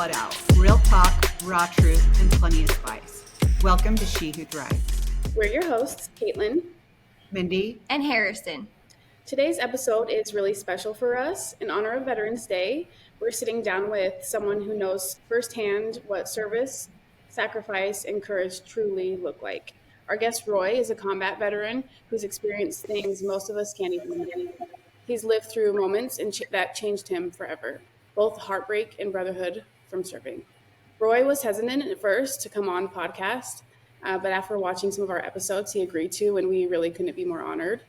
it out. Real talk, raw truth, and plenty of spice. Welcome to She Who Thrives. We're your hosts, Caitlin, Mindy, and Harrison. Today's episode is really special for us. In honor of Veterans Day, we're sitting down with someone who knows firsthand what service, sacrifice, and courage truly look like. Our guest, Roy, is a combat veteran who's experienced things most of us can't even imagine. He's lived through moments that changed him forever, both heartbreak and brotherhood from serving. Roy was hesitant at first to come on the podcast, but after watching some of our episodes, he agreed to, and we really couldn't be more honored.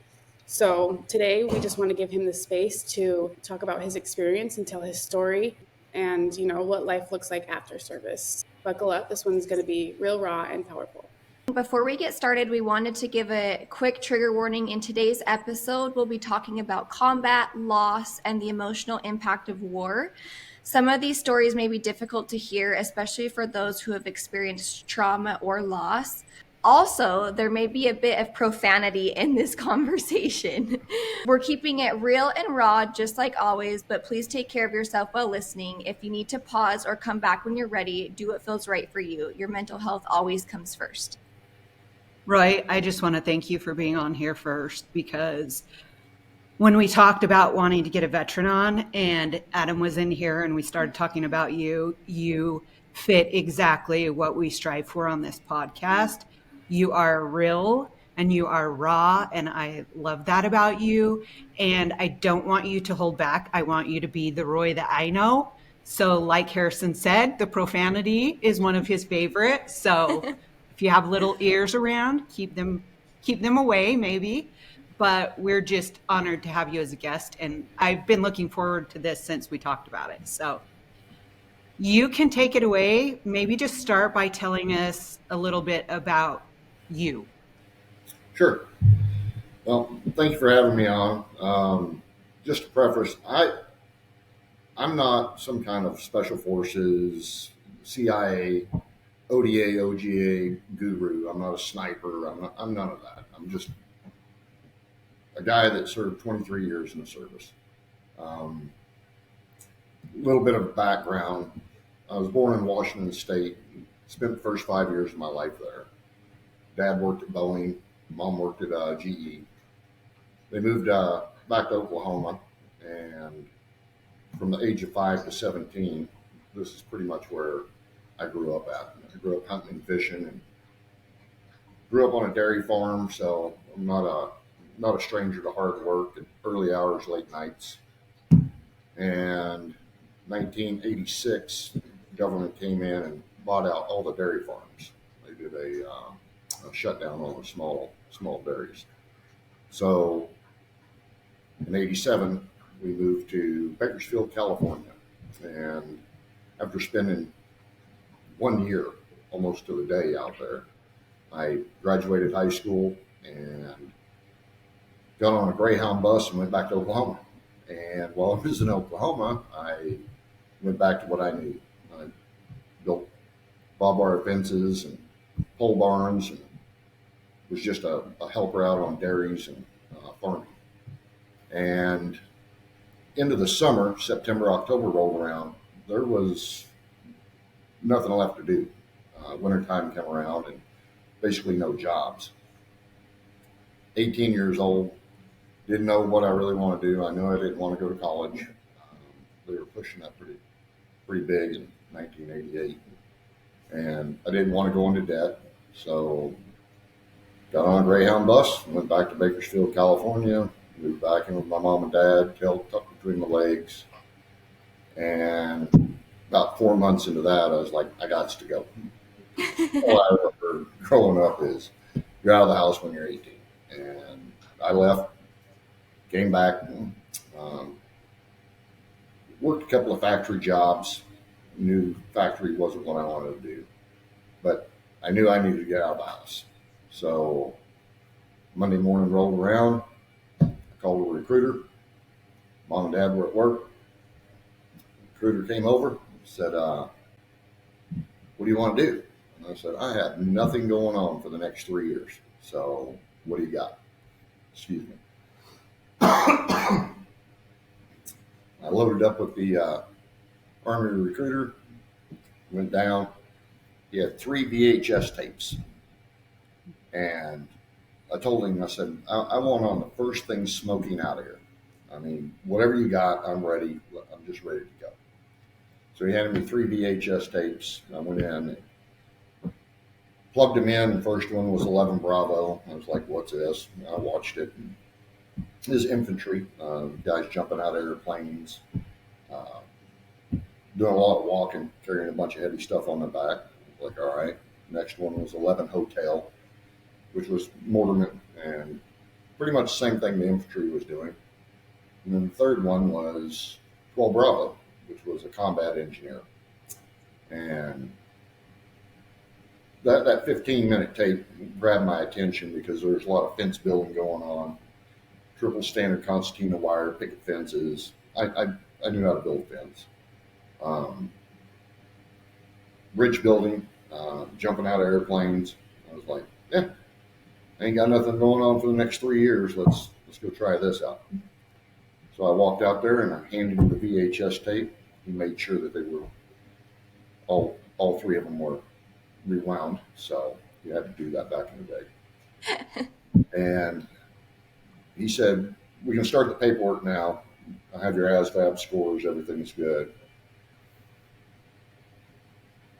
So today we just want to give him the space to talk about his experience and tell his story and, what life looks like after service. Buckle up. This one's going to be real raw and powerful. Before we get started, we wanted to give a quick trigger warning. In today's episode, we'll be talking about combat, loss, and the emotional impact of war. Some of these stories may be difficult to hear, especially for those who have experienced trauma or loss. Also, there may be a bit of profanity in this conversation. We're keeping it real and raw, just like always, but please take care of yourself while listening. If you need to pause or come back when you're ready, do what feels right for you. Your mental health always comes first. Roy, I just want to thank you for being on here first, because when we talked about wanting to get a veteran on and Adam was in here and we started talking about you, you fit exactly what we strive for on this podcast. You are real and you are raw, and I love that about you. And I don't want you to hold back. I want you to be the Roy that I know. So like Harrison said, the profanity is one of his favorites. So if you have little ears around, keep them away maybe. But we're just honored to have you as a guest. And I've been looking forward to this since we talked about it. So you can take it away. Maybe just start by telling us a little bit about you. Sure. Well, thank you for having me on. Just to preface, I'm not some kind of special forces, CIA, ODA, OGA guru. I'm not a sniper. I'm none of that. I'm just a guy that served 23 years in the service. A little bit of background. I was born in Washington State, spent the first 5 years of my life there. Dad worked at Boeing, Mom worked at GE. They moved back to Oklahoma, and from the age of 5 to 17, this is pretty much where I grew up at. I grew up hunting and fishing, and grew up on a dairy farm, so I'm not a stranger to hard work and early hours, late nights. And 1986, the government came in and bought out all the dairy farms. They did a shutdown on the small dairies. So in 87, we moved to Bakersfield, California. And after spending 1 year, almost to the day out there, I graduated high school and got on a Greyhound bus and went back to Oklahoma. And while I was in Oklahoma, I went back to what I knew. I built barbed wire fences and pole barns, and was just a helper out on dairies and farming. And into the summer, September, October rolled around, there was nothing left to do. Wintertime came around and basically no jobs. 18 years old, didn't know what I really want to do. I knew I didn't want to go to college. They were pushing that pretty big in 1988. And I didn't want to go into debt. So got on a Greyhound bus, went back to Bakersfield, California, moved back in with my mom and dad, tail tucked between my legs. And about 4 months into that, I was like, I got to go. All I remember growing up is you're out of the house when you're 18. And I left, came back, worked a couple of factory jobs. Knew factory wasn't what I wanted to do, but I knew I needed to get out of the house. So Monday morning rolled around, I called a recruiter. Mom and dad were at work. Recruiter came over, said, what do you want to do? And I said, I have nothing going on for the next 3 years. So what do you got? Excuse me. I loaded up with the Army recruiter, Went down. He had 3 VHS tapes. And I told him, I said, I want on the first thing smoking out of here. I mean, whatever you got, I'm ready. I'm just ready to go. So he handed me 3 VHS tapes. I went in, plugged them in. The first one was 11 Bravo. I was like, what's this? And I watched it. This is infantry, guys jumping out of airplanes, uh, doing a lot of walking, carrying a bunch of heavy stuff on their back. I was like, all right. Next one was 11 Hotel, which was mortarment and pretty much the same thing the infantry was doing. And then the third one was 12 Bravo, which was a combat engineer. And that 15-minute tape grabbed my attention because there was a lot of fence building going on, triple standard concertina wire, picket fences. I knew how to build fence. Bridge building, jumping out of airplanes. I was like, yeah, I ain't got nothing going on for the next 3 years. Let's go try this out. So I walked out there and I handed him the VHS tape. He made sure that they were all 3 of them were rewound. So you had to do that back in the day. And he said, we can start the paperwork now. I have your ASVAB scores. Everything's good.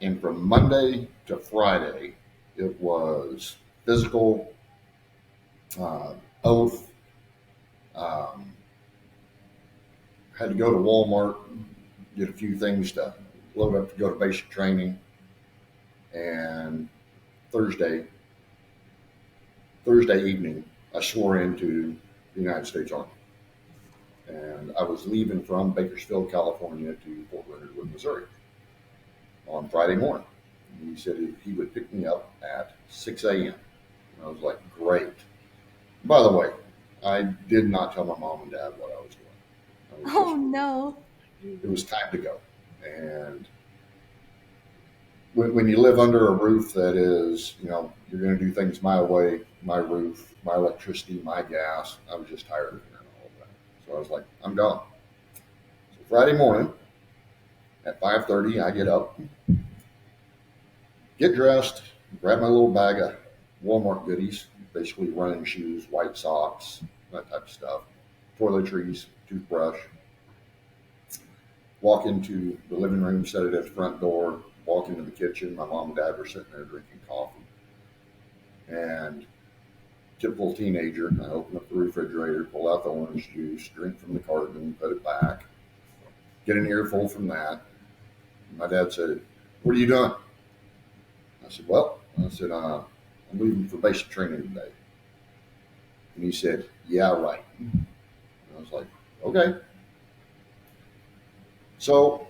And from Monday to Friday, it was physical, oath. Had to go to Walmart, get a few things to load up to go to basic training. And Thursday evening, I swore into the United States Army. And I was leaving from Bakersfield, California to Fort Leonard Wood, Missouri on Friday morning. And he said he would pick me up at 6 a.m. And I was like, great. By the way, I did not tell my mom and dad what I was doing. Oh, no. It was time to go. And when you live under a roof that is, you're going to do things my way, my roof, my electricity, my gas, I was just tired of hearing all of that. So I was like, I'm gone. So Friday morning at 5:30, I get up, get dressed, grab my little bag of Walmart goodies, basically running shoes, white socks, that type of stuff, toiletries, toothbrush, walk into the living room, set it at the front door, walk into the kitchen. My mom and dad were sitting there drinking coffee. And typical teenager, I open up the refrigerator, pull out the orange juice, drink from the carton, put it back, get an earful from that. My dad said, what are you doing? I said, I'm leaving for basic training today. And he said, yeah, right. And I was like, okay. So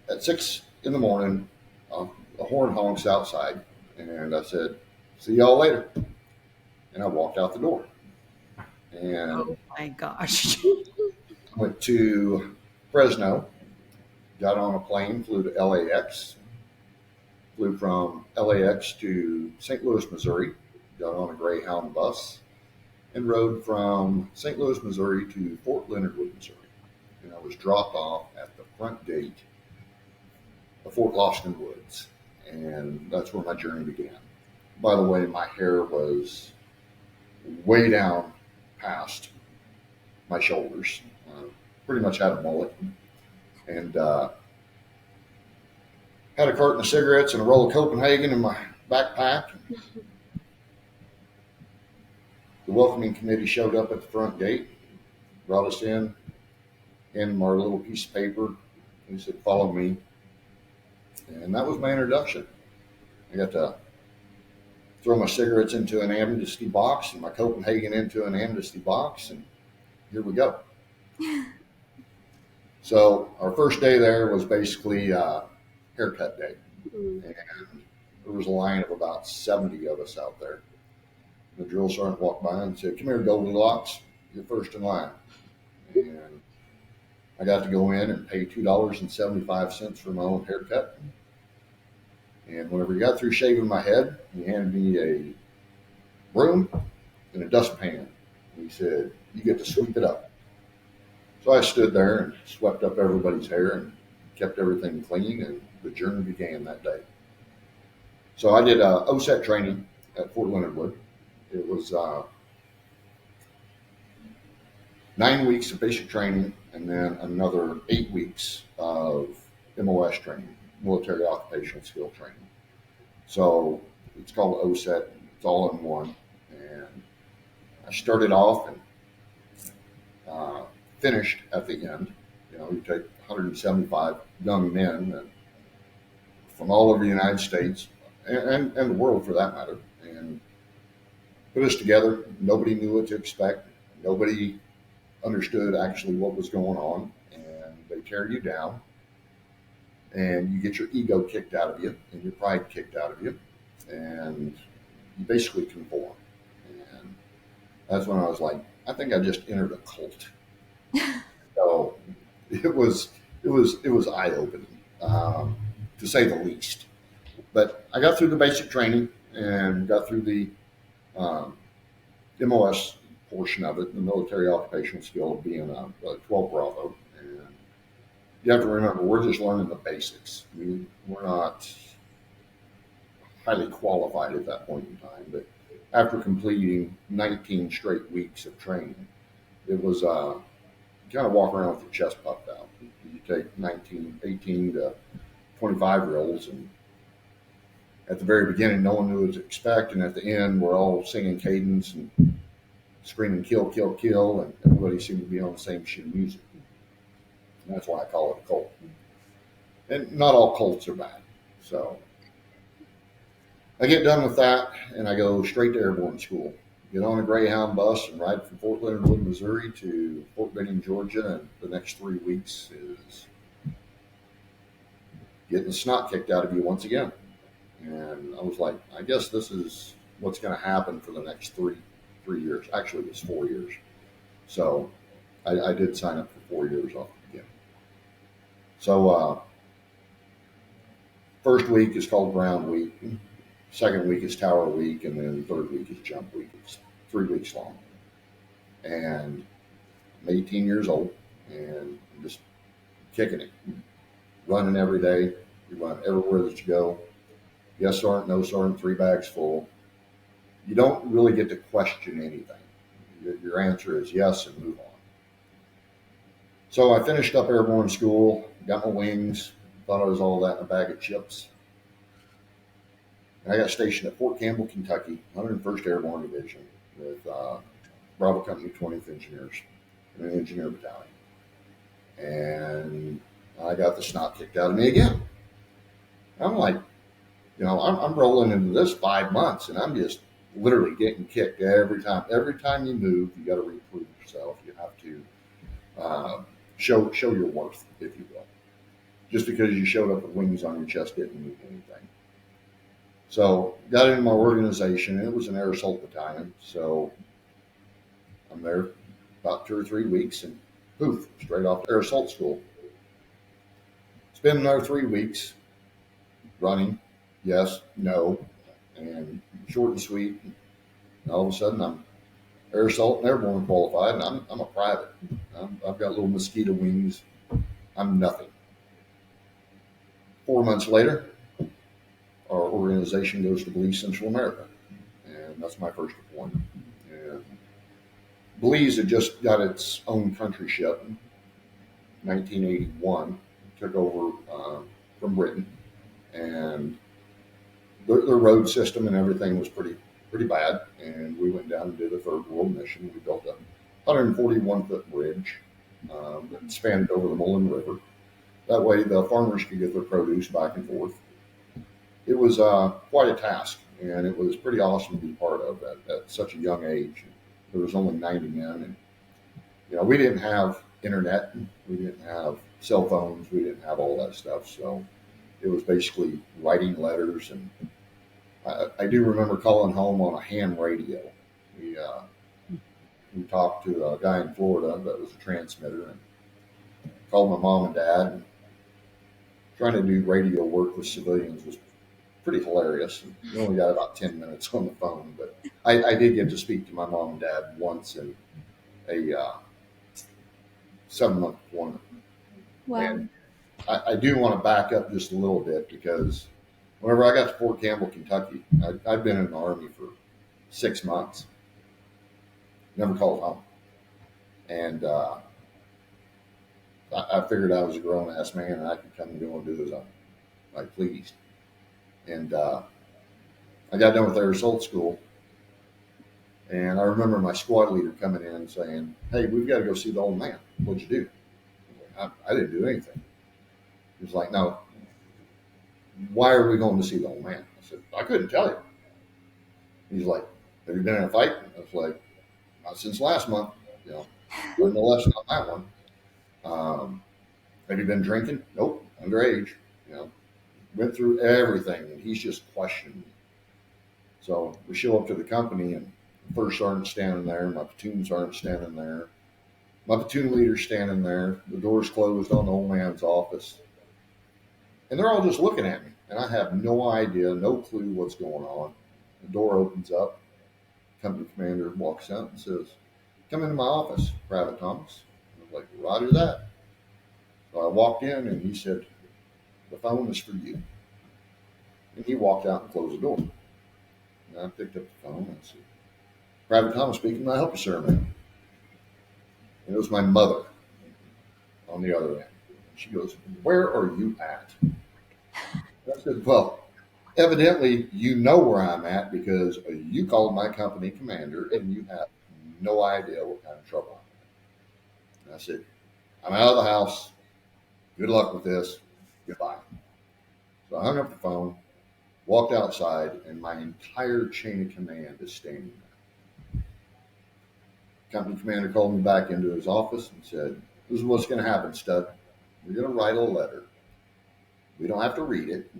at 6 in the morning, a horn honks outside, and I said, see y'all later. And I walked out the door. And Oh my gosh. went to Fresno, got on a plane, flew to LAX, flew from LAX to St. Louis, Missouri, got on a Greyhound bus, and rode from St. Louis, Missouri to Fort Leonard Wood, Missouri. And I was dropped off at the front gate of Fort Lofton Woods. And that's where my journey began. By the way, my hair was way down past my shoulders. Pretty much had a mullet. And had a carton of cigarettes and a roll of Copenhagen in my backpack. The welcoming committee showed up at the front gate, brought us in, handed them our little piece of paper. He said, follow me. And that was my introduction. I got to throw my cigarettes into an amnesty box and my Copenhagen into an amnesty box, and here we go. So our first day there was basically haircut day. And there was a line of about 70 of us out there. The drill sergeant walked by and said, come here, Goldilocks, you're first in line. And I got to go in and pay $2.75 for my own haircut. And whenever he got through shaving my head, he handed me a broom and a dustpan. And he said, you get to sweep it up. So I stood there and swept up everybody's hair and kept everything clean, and the journey began that day. So I did OSET training at Fort Leonard Wood. It was 9 weeks of basic training, and then another 8 weeks of MOS training, military occupational skill training. So it's called OSET. It's all in one. And I started off and finished at the end. You take 175 young men from all over the United States and the world for that matter, and put us together. Nobody knew what to expect. Nobody understood actually what was going on, and they tear you down, and you get your ego kicked out of you and your pride kicked out of you, and you basically conform. And that's when I was like, I think I just entered a cult. So it was eye opening, to say the least. But I got through the basic training and got through the MOS portion of it, the military occupational skill of being a 12 Bravo. And you have to remember, we're just learning the basics. We're not highly qualified at that point in time, but after completing 19 straight weeks of training, it was kind of walk around with your chest puffed out. You take 19, 18 to 25-year-olds, and at the very beginning, no one knew what to expect, and at the end, we're all singing cadence and screaming "kill, kill, kill," and everybody seemed to be on the same sheet of music. And that's why I call it a cult. And not all cults are bad. So I get done with that, and I go straight to airborne school. Get on a Greyhound bus and ride from Fort Leonard Wood, Missouri to Fort Benning, Georgia, and the next 3 weeks is getting the snot kicked out of you once again. And I was like, I guess this is what's going to happen for the next three years. Actually, it was 4 years. So I did sign up for 4 years off the beginning. So first week is called ground week. Second week is tower week, and then third week is jump week. It's 3 weeks long. And I'm 18 years old, and I'm just kicking it, running every day. You run everywhere that you go. Yes, sergeant, no, sergeant, 3 bags full. You don't really get to question anything. Your answer is yes and move on. So I finished up airborne school, got my wings, thought I was all that in a bag of chips. And I got stationed at Fort Campbell, Kentucky, 101st Airborne Division with Bravo Company 20th Engineers in an engineer battalion. And I got the snot kicked out of me again. I'm like, I'm rolling into this 5 months, and I'm just literally getting kicked every time. Every time you move, you got to reprove yourself. You have to show your worth, if you will. Just because you showed up with wings on your chest didn't mean anything. So got into my organization. It was an air assault battalion. So I'm there about 2 or 3 weeks, and poof, straight off to air assault school. Spend another 3 weeks running. Yes, no, and short and sweet. And all of a sudden, I'm air assault and airborne qualified, and I'm a private. I've got little mosquito wings. I'm nothing. 4 months later, our organization goes to Belize, Central America, and that's my first deployment. And Belize had just got its own country ship in 1981, took over from Britain, and their road system and everything was pretty bad. And we went down and did a third world mission. We built a 141-foot bridge that spanned over the Mullen River. That way the farmers could get their produce back and forth. It was quite a task, and it was pretty awesome to be part of at such a young age. There was only 90 men, and we didn't have internet, we didn't have cell phones, we didn't have all that stuff. So it was basically writing letters, and I do remember calling home on a ham radio. We talked to a guy in Florida that was a transmitter, and called my mom and dad. And trying to do radio work with civilians was pretty hilarious. We only got about 10 minutes on the phone, but I did get to speak to my mom and dad once in a 7-month deployment. Wow. And I do want to back up just a little bit because whenever I got to Fort Campbell, Kentucky, I'd been in the Army for 6 months, never called home. And I figured I was a grown ass man and I could come and go and do as I pleased. And I got done with air assault school. And I remember my squad leader coming in and saying, "Hey, we've got to go see the old man. What'd you do?" I didn't do anything. He was like, "No, why are we going to see the old man?" I said, "I couldn't tell you." He's like, "Have you been in a fight?" I was like, "Not since last month." You know, learned the lesson on that one. Have you been drinking? Nope, underage. You know, went through everything, and he's just questioning me. So we show up to the company, and the first sergeant's standing there, my platoon sergeant's standing there, my platoon leader's standing there. The door's closed on the old man's office, and they're all just looking at me, and I have no idea, no clue what's going on. The door opens up. Company commander walks out and says, "Come into my office, Private Thomas." I was like, "Roger that." So I walked in, and he said, "The phone is for you." And he walked out and closed the door. And I picked up the phone and said, "Private Thomas speaking. Can I help you, sir, man?" And it was my mother on the other end. She goes, "Where are you at?" I said, "Well, evidently you know where I'm at because you called my company commander and you have no idea what kind of trouble I'm in." And I said, "I'm out of the house. Good luck with this. Goodbye." So I hung up the phone, walked outside, and my entire chain of command is standing there. Company commander called me back into his office and said, "This is what's going to happen, stud. We're going to write a letter. We don't have to read it,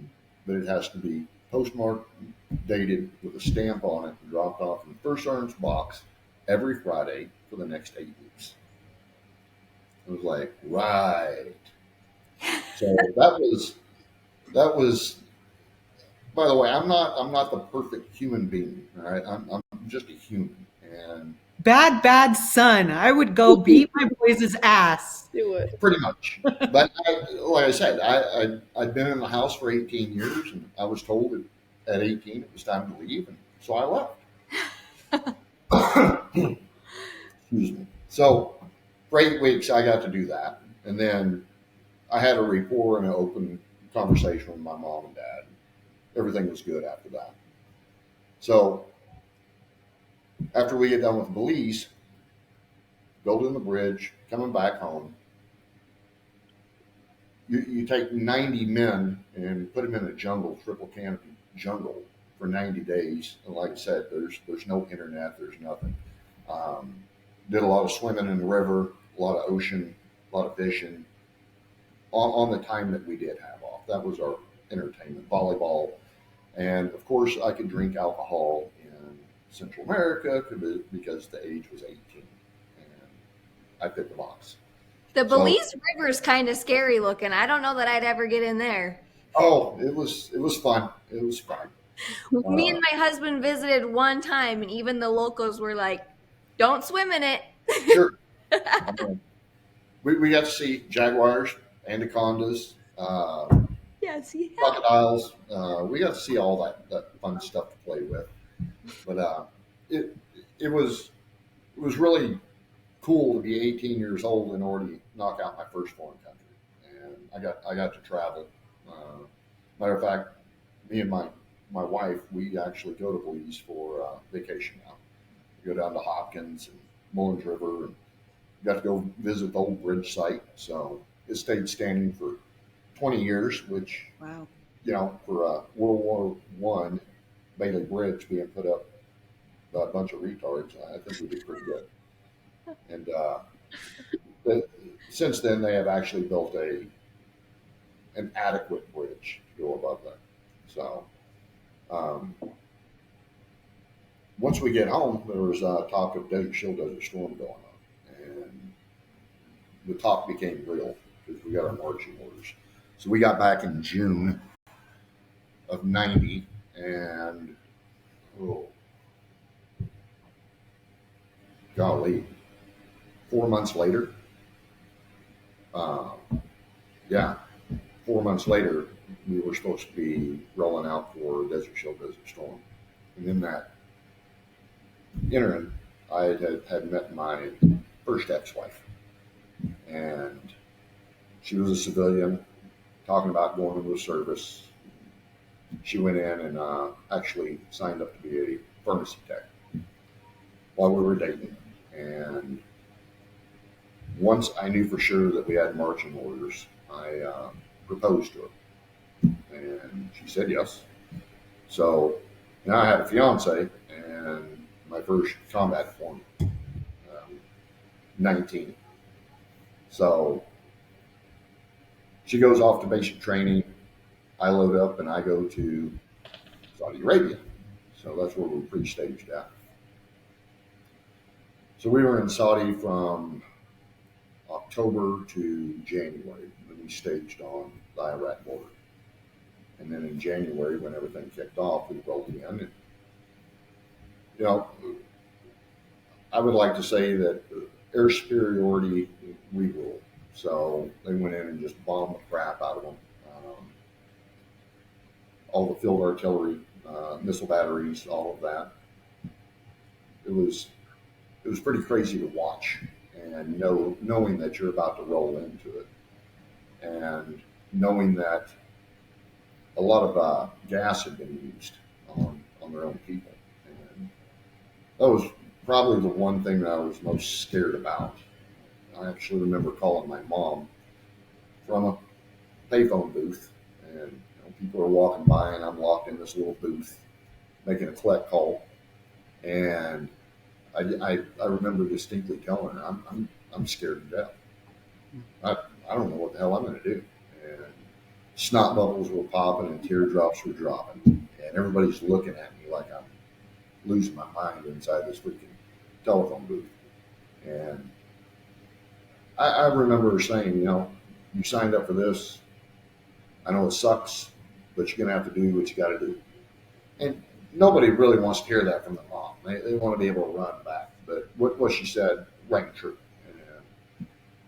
but it has to be postmarked, dated with a stamp on it, and dropped off in the first sergeant's box every Friday for the next 8 weeks." I was like, right. So that was. By the way, I'm not the perfect human being. All right, I'm just a human, and Bad son. I would go beat my boys' ass. Do it. pretty much. But like I said, I'd been in the house for 18 years, and I was told that at 18 it was time to leave, and so I left. Excuse me. So for 8 weeks, I got to do that, and then I had a rapport and an open conversation with my mom and dad. Everything was good after that. So after we get done with Belize, building the bridge, coming back home, you take 90 men and put them in a jungle, triple canopy jungle for 90 days. And like I said, there's no internet, there's nothing. Um, did a lot of swimming in the river, a lot of ocean, a lot of fishing on the time that we did have off. That was our entertainment, volleyball. And of course, I could drink alcohol in Central America because the age was 18. And I fit the box. The So, Belize River is kind of scary looking. I don't know that I'd ever get in there. oh, it was fun. It was fun. Me and Uh, my husband visited one time, and even the locals were like, "Don't swim in it." sure. We got to see jaguars, anacondas, Yes, yeah. crocodiles. We got to see all that fun stuff to play with. But it it was really cool to be 18 years old and already knock out my first foreign country, and I got to travel. Matter of fact, me and my wife, we actually go to Belize for vacation now. We go down to Hopkins and Mullins River, and got to go visit the old bridge site. So it stayed standing for 20 years, which Wow. for World War I Bailey Bridge being put up by a bunch of retards, I think we did pretty good. And since then, they have actually built an adequate bridge to go above that. So um, once we get home, there was talk of Desert Shield, Desert Storm going on, and the talk became real because we got our marching orders. So we got back in June of '90, and golly, 4 months later, uh, yeah, 4 months later, we were supposed to be rolling out for Desert Shield, Desert Storm. And in that interim, I had met my first ex-wife. And she was a civilian talking about going into the service. She went in and actually signed up to be a pharmacy tech while we were dating. And once I knew for sure that we had marching orders, I proposed to her. And she said yes. So now I had a fiance and my first combat deployment, 19. So she goes off to basic training. I load up and I go to Saudi Arabia. So that's where we pre-staged at. So we were in Saudi from October to January. Then we staged on the Iraq border. And then in January, when everything kicked off, we rolled in. And, you know, I would like to say that air superiority, we rule. So they went in and just bombed the crap out of them. All the field artillery, missile batteries, all of that. It was pretty crazy to watch, and knowing that you're about to roll into it, and knowing that a lot of gas had been used on their own people, and that was probably the one thing that I was most scared about. I actually remember calling my mom from a payphone booth, and people are walking by, and I'm locked in this little booth making a collect call, and I remember distinctly telling her, I'm scared to death. I don't know what the hell I'm going to do. And snot bubbles were popping and teardrops were dropping, and everybody's looking at me like I'm losing my mind inside this freaking telephone booth. And I remember her saying, you signed up for this. I know it sucks, but you're going to have to do what you got to do. And nobody really wants to hear that from the mom. They want to be able to run back. But what she said rang true. And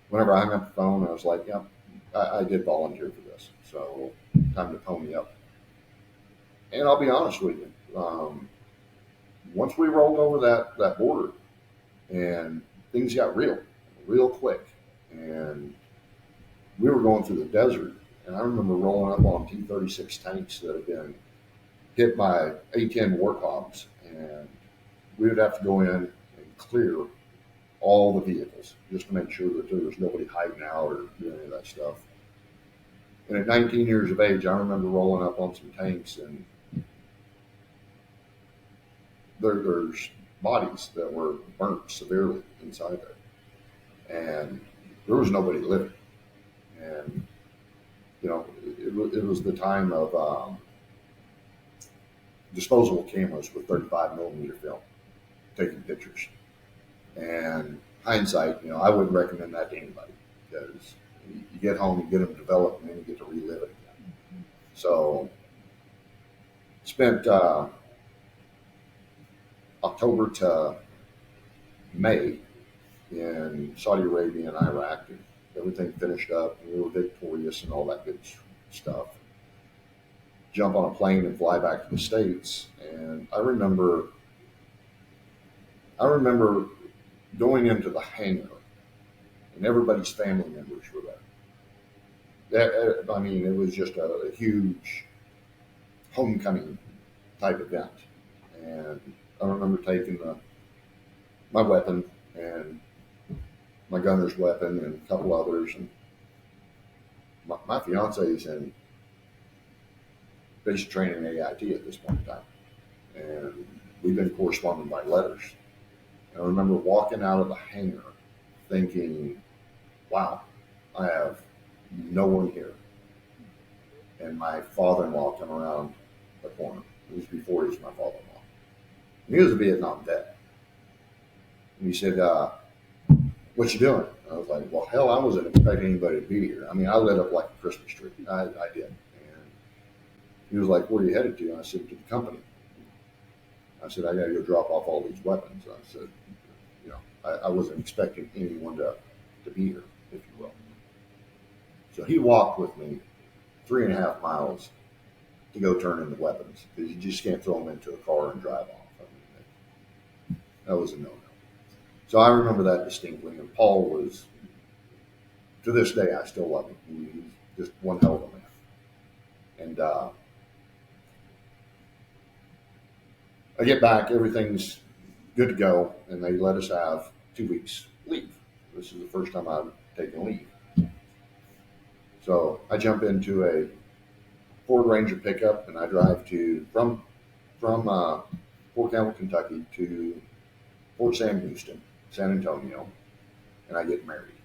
whenever I hung up the phone, I was like, yep, I did volunteer for this. So time to pony up. And I'll be honest with you. Once we rolled over that border and things got real quick. And we were going through the desert. And I remember rolling up on T-36 tanks that had been hit by A-10 Warthogs, and we would have to go in and clear all the vehicles just to make sure that there was nobody hiding out or doing any of that stuff. And at 19 years of age, I remember rolling up on some tanks, and there's bodies that were burnt severely inside there, and there was nobody living. And it was the time of disposable cameras with 35 millimeter film, taking pictures. And hindsight, I wouldn't recommend that to anybody, because you get home, you get them developed, and then you get to relive it again. So spent October to May in Saudi Arabia and Iraq, and everything finished up, and we were victorious and all that good stuff. Jump on a plane and fly back to the States. And I remember going into the hangar, and everybody's family members were there. It was just a huge homecoming type event. And I remember taking my weapon and my gunner's weapon and a couple others. And my fiance is in basic training AIT at this point in time. And we've been corresponding by letters. And I remember walking out of the hangar thinking, wow, I have no one here. And my father-in-law came around the corner. It was before he was my father-in-law. And he was a Vietnam vet. And he said, what you doing? I was like, well, hell, I wasn't expecting anybody to be here. I lit up like a Christmas tree. I did. And he was like, where are you headed to? And I said, to the company. I said, I got to go drop off all these weapons. I said, I wasn't expecting anyone to be here, if you will. So he walked with me 3.5 miles to go turn in the weapons because you just can't throw them into a car and drive off. I mean, that was a no-no. So I remember that distinctly. And Paul was, to this day, I still love him. He's just one hell of a man. And I get back, everything's good to go, and they let us have 2 weeks leave. This is the first time I've taken leave. So I jump into a Ford Ranger pickup and I drive from Fort Campbell, Kentucky to Fort Sam Houston, San Antonio, and I get married.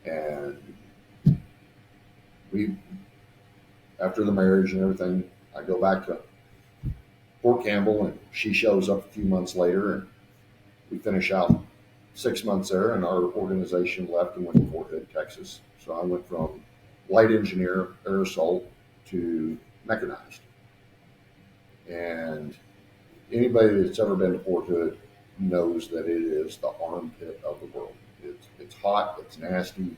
And after the marriage and everything, I go back to Fort Campbell and she shows up a few months later and we finish out 6 months there, and our organization left and went to Fort Hood, Texas. So I went from light engineer, air assault, to mechanized. And anybody that's ever been to Fort Hood knows that it is the armpit of the world. It's hot, it's nasty,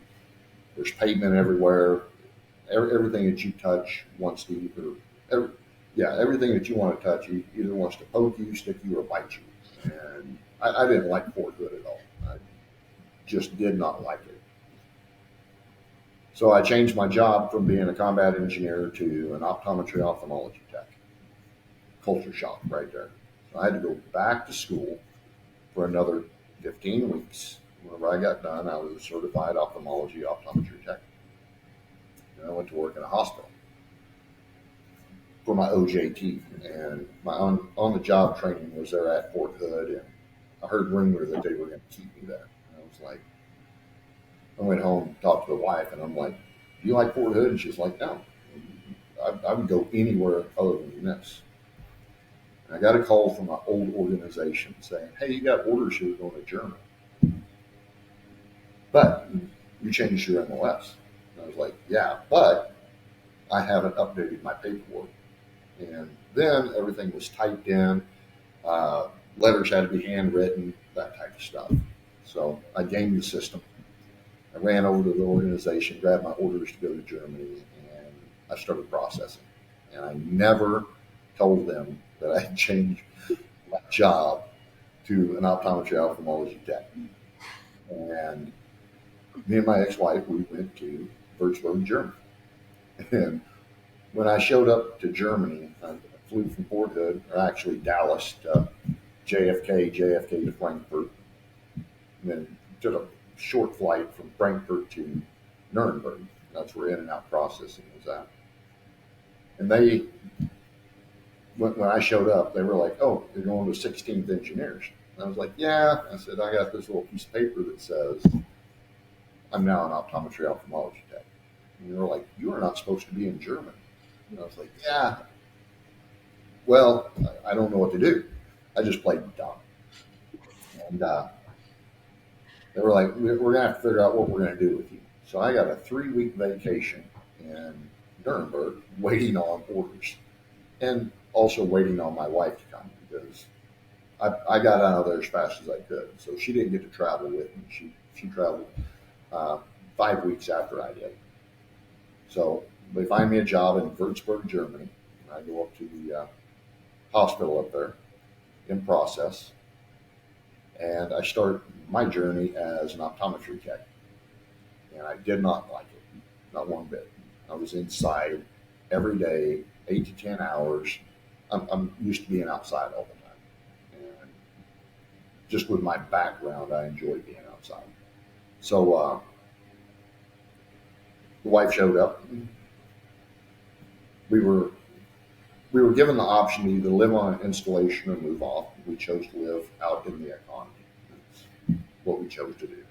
there's pavement everywhere. Everything that you touch wants to everything that you want to touch either wants to poke you, stick you, or bite you. And I didn't like Fort Hood at all. I just did not like it. So I changed my job from being a combat engineer to an optometry ophthalmology tech. Culture shock right there. So I had to go back to school for another 15 weeks. Whenever I got done, I was a certified optometry tech. And I went to work in a hospital for my OJT. And my on-the-job training was there at Fort Hood. And I heard rumor that they were going to keep me there. And I was like, I went home, talked to the wife, and I'm like, do you like Fort Hood? And she's like, no. I would go anywhere other than this. And I got a call from my old organization saying, hey, you got orders here going to Germany. But you changed your MLS. And I was like, yeah, but I haven't updated my paperwork. And then everything was typed in. Letters had to be handwritten, that type of stuff. So I gamed the system. I ran over to the organization, grabbed my orders to go to Germany, and I started processing. And I never told them that I had changed my job to an optometry ophthalmology tech. And me and my ex-wife, we went to Würzburg, Germany. And when I showed up to Germany, I flew from Fort Hood, or actually Dallas, to JFK to Frankfurt, and then took a short flight from Frankfurt to Nuremberg. That's where in and out processing was at. And when I showed up, they were like, oh, you're going to 16th Engineers. And I was like, yeah. I said, I got this little piece of paper that says I'm now an optometry ophthalmology tech. And they were like, you are not supposed to be in Germany. And I was like, yeah, well, I don't know what to do. I just played dumb. And they were like, we're going to have to figure out what we're going to do with you. So I got a 3-week vacation in Nuremberg waiting on orders and also waiting on my wife to come because I got out of there as fast as I could. So she didn't get to travel with me. She traveled 5 weeks after I did. So they find me a job in Würzburg, Germany. And I go up to the hospital up there in process. And I start my journey as an optometry tech. And I did not like it, not one bit. I was inside every day, 8 to 10 hours. I'm used to being outside all the time. And just with my background, I enjoy being outside. So the wife showed up. We were given the option to either live on an installation or move off. We chose to live out in the economy. That's what we chose to do.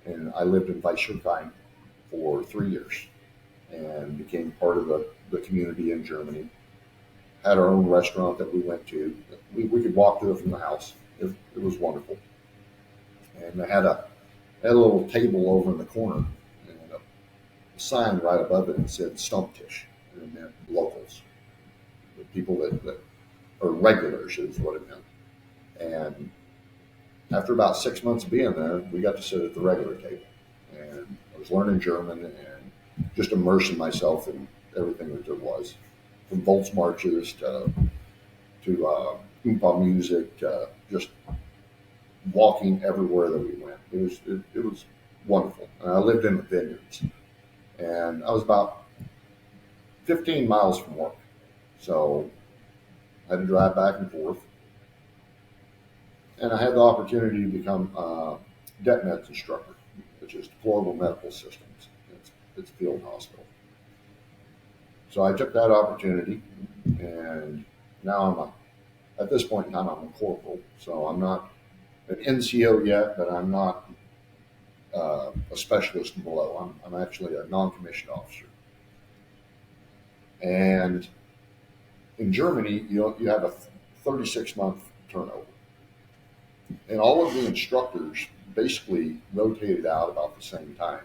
And I lived in Weissenstein for 3 years and became part of the community in Germany. Had our own restaurant that we went to. We could walk to it from the house. It was wonderful. And I had a little table over in the corner and a sign right above it that said Stumptisch. And it meant locals. The people that are regulars is what it meant. And after about 6 months of being there, we got to sit at the regular table. And I was learning German and just immersing myself in everything that there was, from Volts marches to oompa music, just walking everywhere that we went. It was wonderful. And I lived in the vineyards, and I was about 15 miles from work, so I had to drive back and forth. And I had the opportunity to become a DETMEDS instructor, which is Deployable Medical Systems. It's a field hospital. So I took that opportunity, and now at this point in time, I'm a corporal. So I'm not an NCO yet, but I'm not a specialist below. I'm actually a non-commissioned officer. And in Germany, you have a 36-month turnover. And all of the instructors basically rotated out about the same time.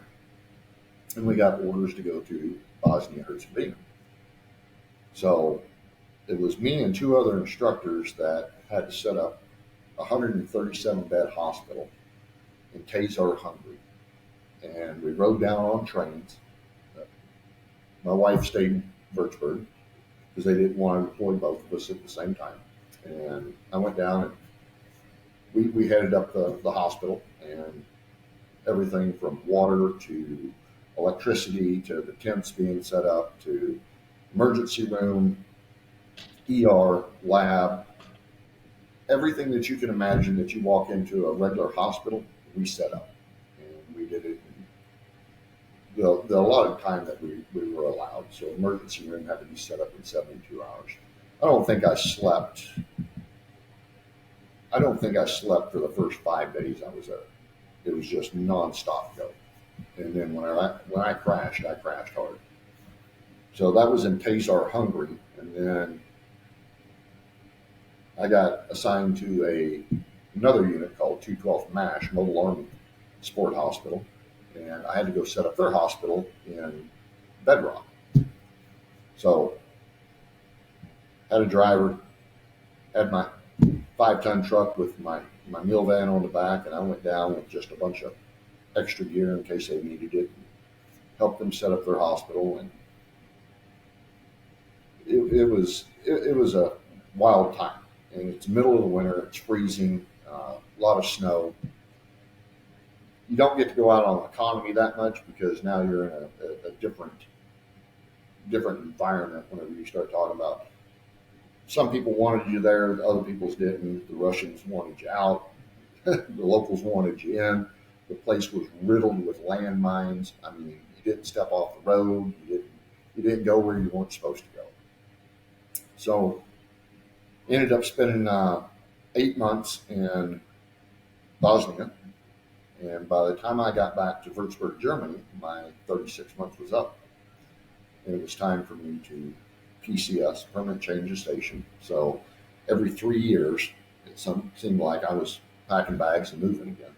And we got orders to go to Bosnia-Herzegovina. So it was me and two other instructors that had to set up a 137-bed hospital in Tazar, Hungary. And we rode down on trains. My wife stayed in Würzburg because they didn't want to deploy both of us at the same time. And I went down and we headed up the hospital, and everything from water to electricity to the tents being set up to emergency room, ER, lab, everything that you can imagine that you walk into a regular hospital, we set up. And we did it in the allotted time that we were allowed. So emergency room had to be set up in 72 hours. I don't think I slept for the first 5 days I was there. It was just nonstop go. And then when I crashed hard. So that was in Tazar, Hungary, and then I got assigned to another unit called 212th MASH, Mobile Army Sport Hospital, and I had to go set up their hospital in Bedrock. So had a driver, had my 5-ton truck with my meal van on the back, and I went down with just a bunch of extra gear in case they needed it, and helped them set up their hospital. And it was a wild time. And it's the middle of the winter, it's freezing, a lot of snow. You don't get to go out on economy that much because now you're in a different environment whenever you start talking about. Some people wanted you there, other people didn't. The Russians wanted you out. The locals wanted you in. The place was riddled with landmines. I mean, you didn't step off the road. You didn't go where you weren't supposed to go. So ended up spending 8 months in Bosnia. And by the time I got back to Würzburg, Germany, my 36 months was up. And it was time for me to PCS, permanent change of station. So every 3 years, it seemed like I was packing bags and moving again.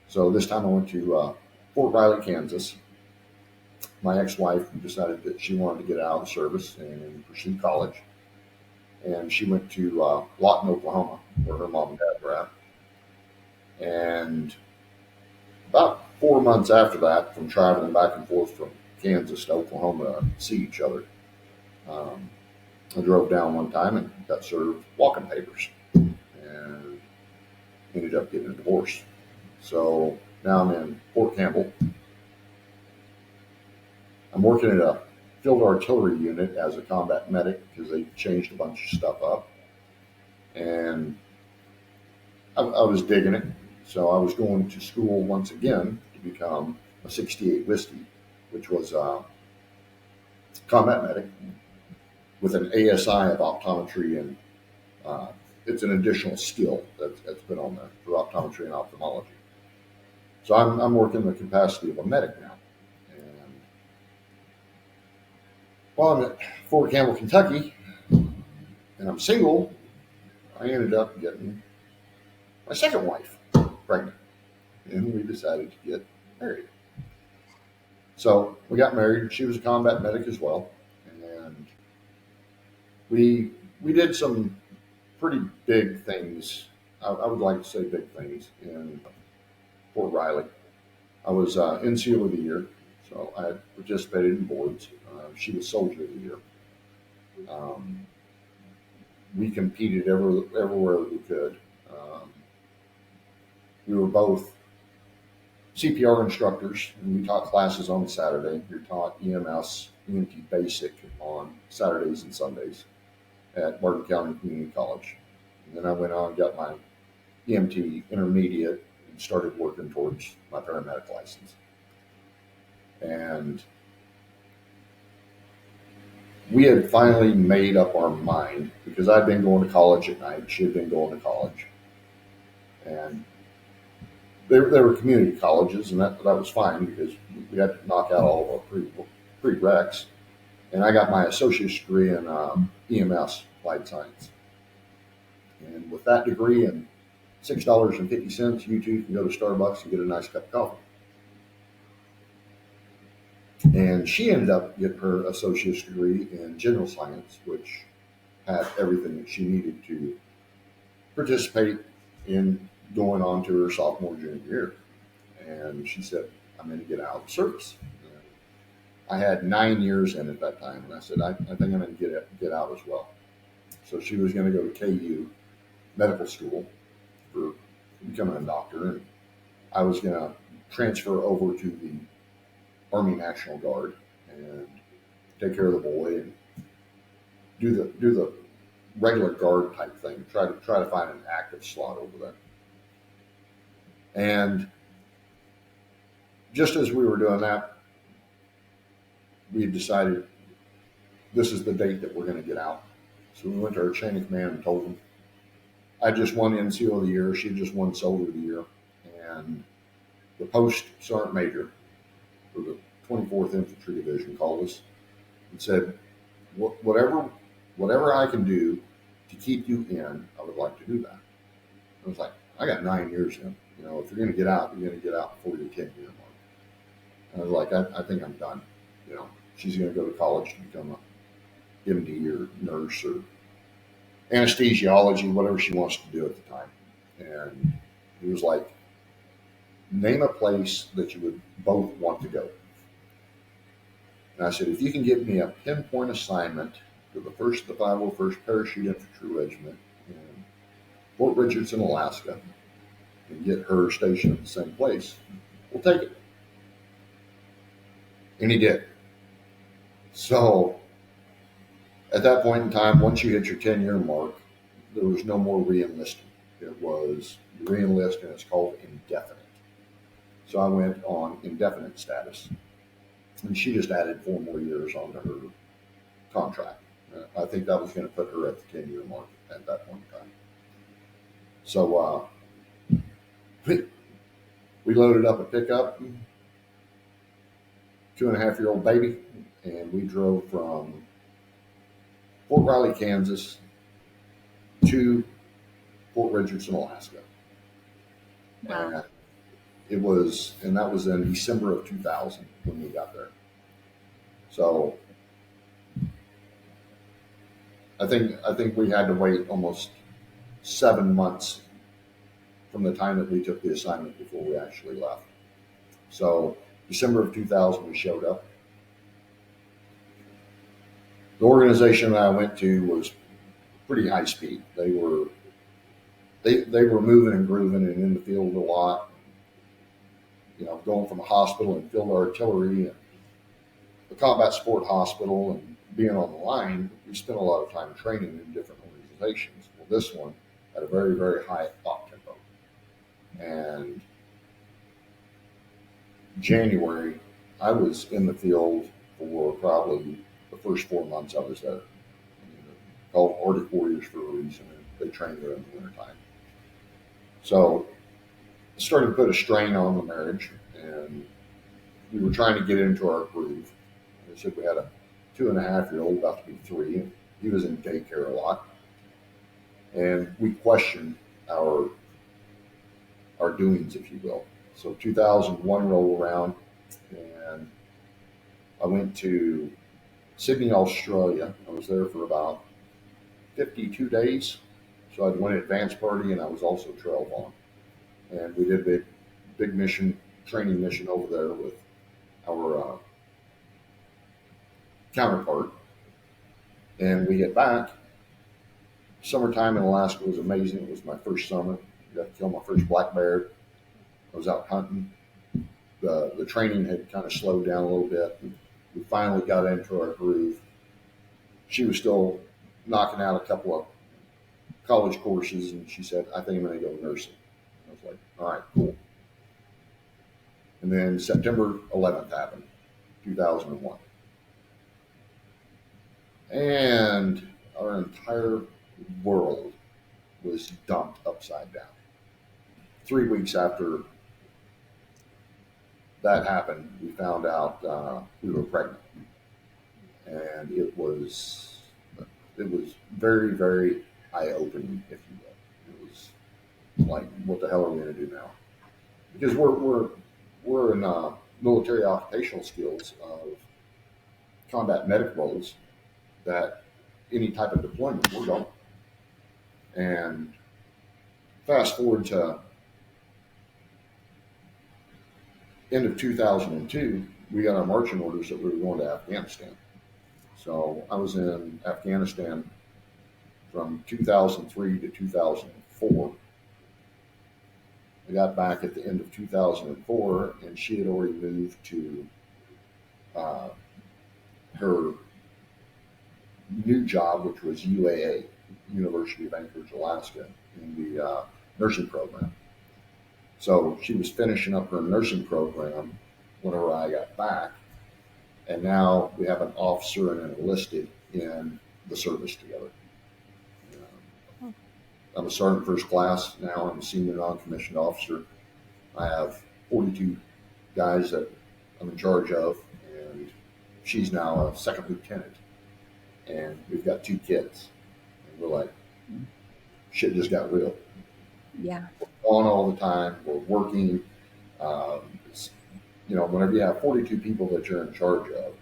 So this time I went to Fort Riley, Kansas. My ex-wife decided that she wanted to get out of the service and pursue college. And she went to Lawton, Oklahoma, where her mom and dad were at. And about 4 months after that, from traveling back and forth from Kansas to Oklahoma to see each other, I drove down one time and got served walking papers and ended up getting a divorce. So now I'm in Fort Campbell. I'm working at a field artillery unit as a combat medic because they changed a bunch of stuff up. And I was digging it. So I was going to school once again to become a 68 whiskey, which was a combat medic with an ASI of optometry, and it's an additional skill that's been on there for optometry and ophthalmology. So I'm working in the capacity of a medic now. And while I'm at Fort Campbell, Kentucky, and I'm single, I ended up getting my second wife pregnant, and we decided to get married. So we got married. She was a combat medic as well, and we did some pretty big things. I would like to say big things in Fort Riley. I was NCO of the year, So I had participated in boards. She was Soldier of the Year. We competed everywhere that we could. We were both CPR instructors, and we taught classes on Saturday. We taught EMS, EMT Basic on Saturdays and Sundays at Martin County Community College. And then I went on and got my EMT Intermediate and started working towards my paramedic license. And we had finally made up our mind, because I'd been going to college at night. She had been going to college. And they were community colleges, and that was fine because we had to knock out all of our prereqs. And I got my associate's degree in EMS, applied science. And with that degree and $6.50, you too can go to Starbucks and get a nice cup of coffee. And she ended up getting her associate's degree in general science, which had everything that she needed to participate in going on to her sophomore, junior year. And she said, I'm going to get out of service. I had 9 years in at that time, and I said, I think I'm going to get out as well. So she was going to go to KU medical school for becoming a doctor, and I was going to transfer over to the Army National Guard and take care of the boy and do the regular guard type thing. Try to find an active slot over there. And just as we were doing that, we had decided this is the date that we're going to get out. So we went to our chain of command and told them, I just won NCO of the Year. She just won Soldier of the Year. And the post sergeant major for the 24th Infantry Division called us and said, whatever I can do to keep you in, I would like to do that. I was like, I got 9 years in. You know, if you're going to get out, you're going to get out before your 10-year mark. And I was like, I think I'm done. You know, she's going to go to college to become a MD or nurse or anesthesiology, whatever she wants to do at the time. And he was like, name a place that you would both want to go. And I said, if you can give me a pinpoint assignment to the 501st Parachute Infantry Regiment in Fort Richardson, Alaska, and get her stationed at the same place, we'll take it. And he did. So at that point in time, once you hit your 10-year mark, there was no more re-enlisting. It was you re-enlist, and it's called indefinite. So I went on indefinite status. And she just added 4 more years onto her contract. I think that was going to put her at the 10-year mark at that point in time. So we loaded up a pickup, 2.5-year-old baby, and we drove from Fort Riley, Kansas to Fort Richardson, Alaska. Wow. And that was in December of 2000 when we got there. So I think we had to wait almost 7 months from the time that we took the assignment before we actually left. So December of 2000 we showed up. The organization that I went to was pretty high speed. They were moving and grooving and in the field a lot. You know, going from a hospital and field artillery and the combat support hospital and being on the line, we spent a lot of time training in different organizations. Well, this one had a very, very high op tempo. And January, I was in the field for probably the first 4 months I was there. Called Arctic Warriors for a reason. They train there in the wintertime. So it started to put a strain on the marriage, and we were trying to get into our groove. I said we had a 2.5-year-old about to be 3, and he was in daycare a lot. And we questioned our doings, if you will. So 2001 rolled around, and I went to Sydney, Australia. I was there for about 52 days. So I went advance party, and I was also 12 on. And we did a big mission, training mission over there with our counterpart. And we get back. Summertime in Alaska was amazing. It was my first summer. I got to kill my first black bear. I was out hunting. The training had kind of slowed down a little bit. We finally got into our groove. She was still knocking out a couple of college courses, and she said, I think I'm going to go nursing. I was like, all right, cool. And then September 11th happened, 2001. And our entire world was dumped upside down. 3 weeks after that happened, we found out we were pregnant. And it was very, very eye-opening, if you will. It was like, what the hell are we going to do now? Because we're in military occupational skills of combat medic roles that any type of deployment we're going. And fast forward to end of 2002, we got our marching orders that we were going to Afghanistan. So I was in Afghanistan from 2003 to 2004. I got back at the end of 2004, and she had already moved to her new job, which was UAA, University of Anchorage, Alaska, in the nursing program. So she was finishing up her nursing program whenever I got back, and now we have an officer and an enlisted in the service together. I'm a sergeant first class now. I'm a senior non-commissioned officer. I have 42 guys that I'm in charge of, and she's now a second lieutenant. And we've got 2 kids. And we're like, shit just got real. Yeah. We're on all the time. We're working. Whenever you have 42 people that you're in charge of,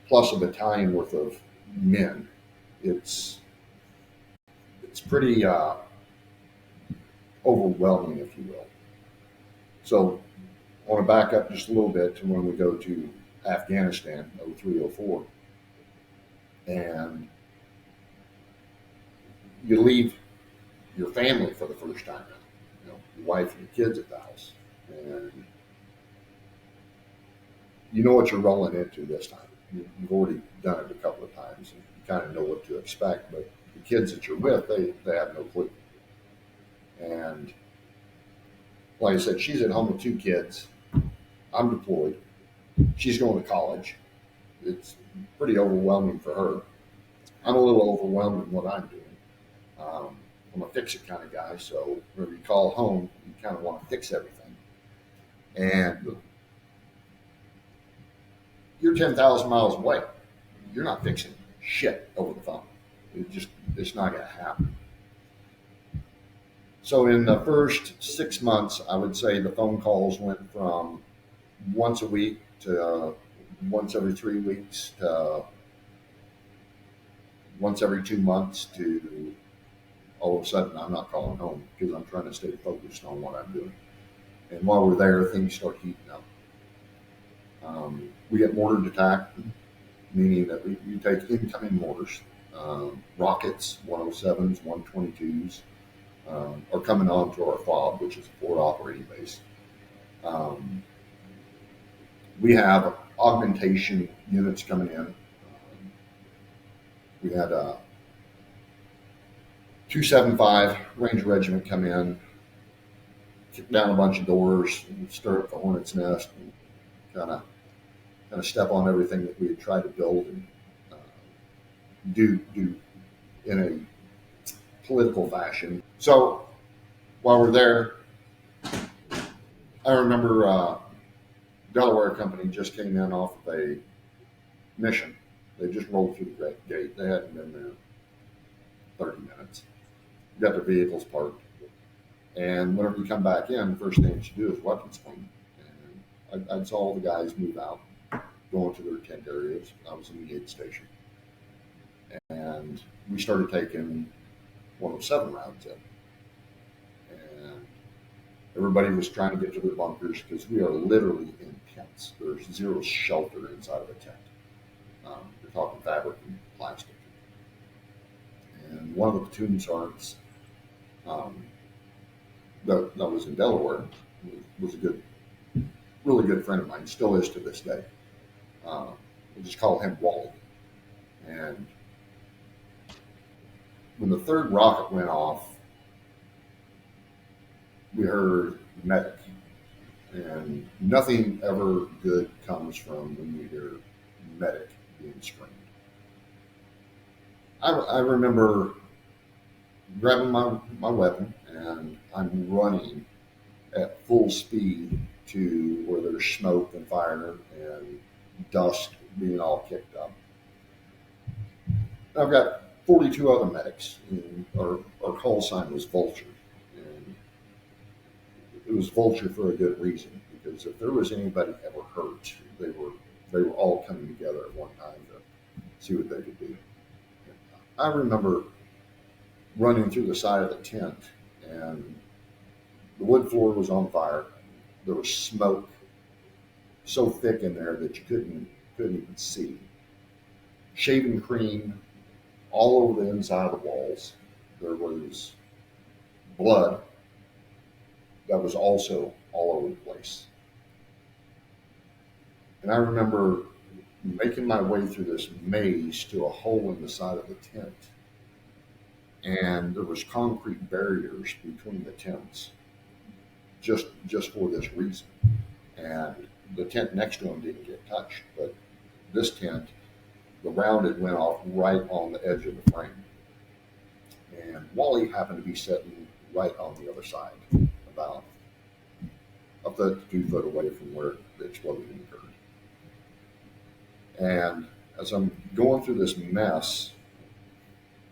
plus a battalion worth of men, it's pretty overwhelming, if you will. So I want to back up just a little bit to when we go to Afghanistan, 03, 04. And you leave your family for the first time now, your wife and your kids at the house. And you know what you're rolling into this time. You've already done it a couple of times, and you kind of know what to expect, but the kids that you're with, they have no clue. And like I said, she's at home with 2 kids. I'm deployed. She's going to college. It's pretty overwhelming for her. I'm a little overwhelmed in what I'm doing. I'm a fix-it kind of guy, so when you call home, you kind of want to fix everything. And you're 10,000 miles away. You're not fixing shit over the phone. It's not going to happen. So in the first 6 months, I would say the phone calls went from once a week to once every 3 weeks to once every 2 months to all of a sudden I'm not calling home because I'm trying to stay focused on what I'm doing. And while we're there, things start heating up. We get mortared attack, meaning that we take incoming mortars, rockets, 107s, 122s, are coming onto our FOB, which is a forward operating base. We have augmentation units coming in. We had a 275 Ranger Regiment come in, kick down a bunch of doors, and stir up the hornet's nest, and kind of step on everything that we had tried to build and do in a political fashion. So while we're there, I remember Delaware Company just came in off of a mission. They just rolled through the gate. They hadn't been there 30 minutes. Got their vehicles parked. And whenever you come back in, the first thing that you do is weapons clean. And I saw all the guys move out, going to their tent areas. I was in the aid station. And we started taking 107 rounds in. And Everybody was trying to get to their bunkers because we are literally in tents. There's zero shelter inside of a tent. We're talking fabric and plastic. And one of the platoon sergeants um, that was in Delaware was a really good friend of mine. Still is to this day. We just call him Wally. And when the third rocket went off, we heard medic. And nothing ever good comes from when you hear medic being screamed. I remember grabbing my weapon and I'm running at full speed to where there's smoke and fire and dust being all kicked up. I've got 42 other medics, and our call sign was Vulture. And it was Vulture for a good reason, because if there was anybody ever hurt, they were all coming together at one time to see what they could do. I remember running through the side of the tent, and the wood floor was on fire. There was smoke so thick in there that you couldn't even see. Shaving cream all over the inside of the walls. There was blood that was also all over the place. And I remember making my way through this maze to a hole in the side of the tent. And there was concrete barriers between the tents just for this reason. And the tent next to them didn't get touched, but this tent, the round it went off right on the edge of the frame. And Wally happened to be sitting right on the other side, about a foot to 2 foot away from where the explosion occurred. And as I'm going through this mess,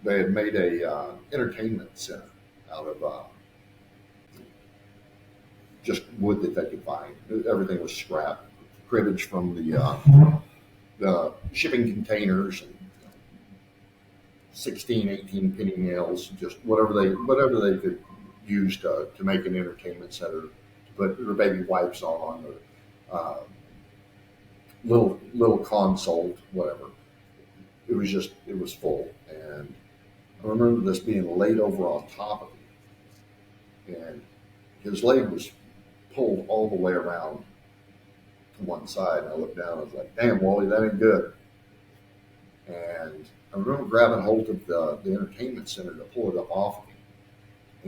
they had made a entertainment center out of just wood that they could find. Everything was scrap, cribbage from the shipping containers, and 16, 18 penny nails, just whatever they could use to make an entertainment center, to put their baby wipes on, or little console, whatever. It was full, and I remember this being laid over on top of him, and his leg was pulled all the way around to one side. And I looked down, and I was like, "Damn, Wally, that ain't good." And I remember grabbing hold of the entertainment center to pull it up off of him,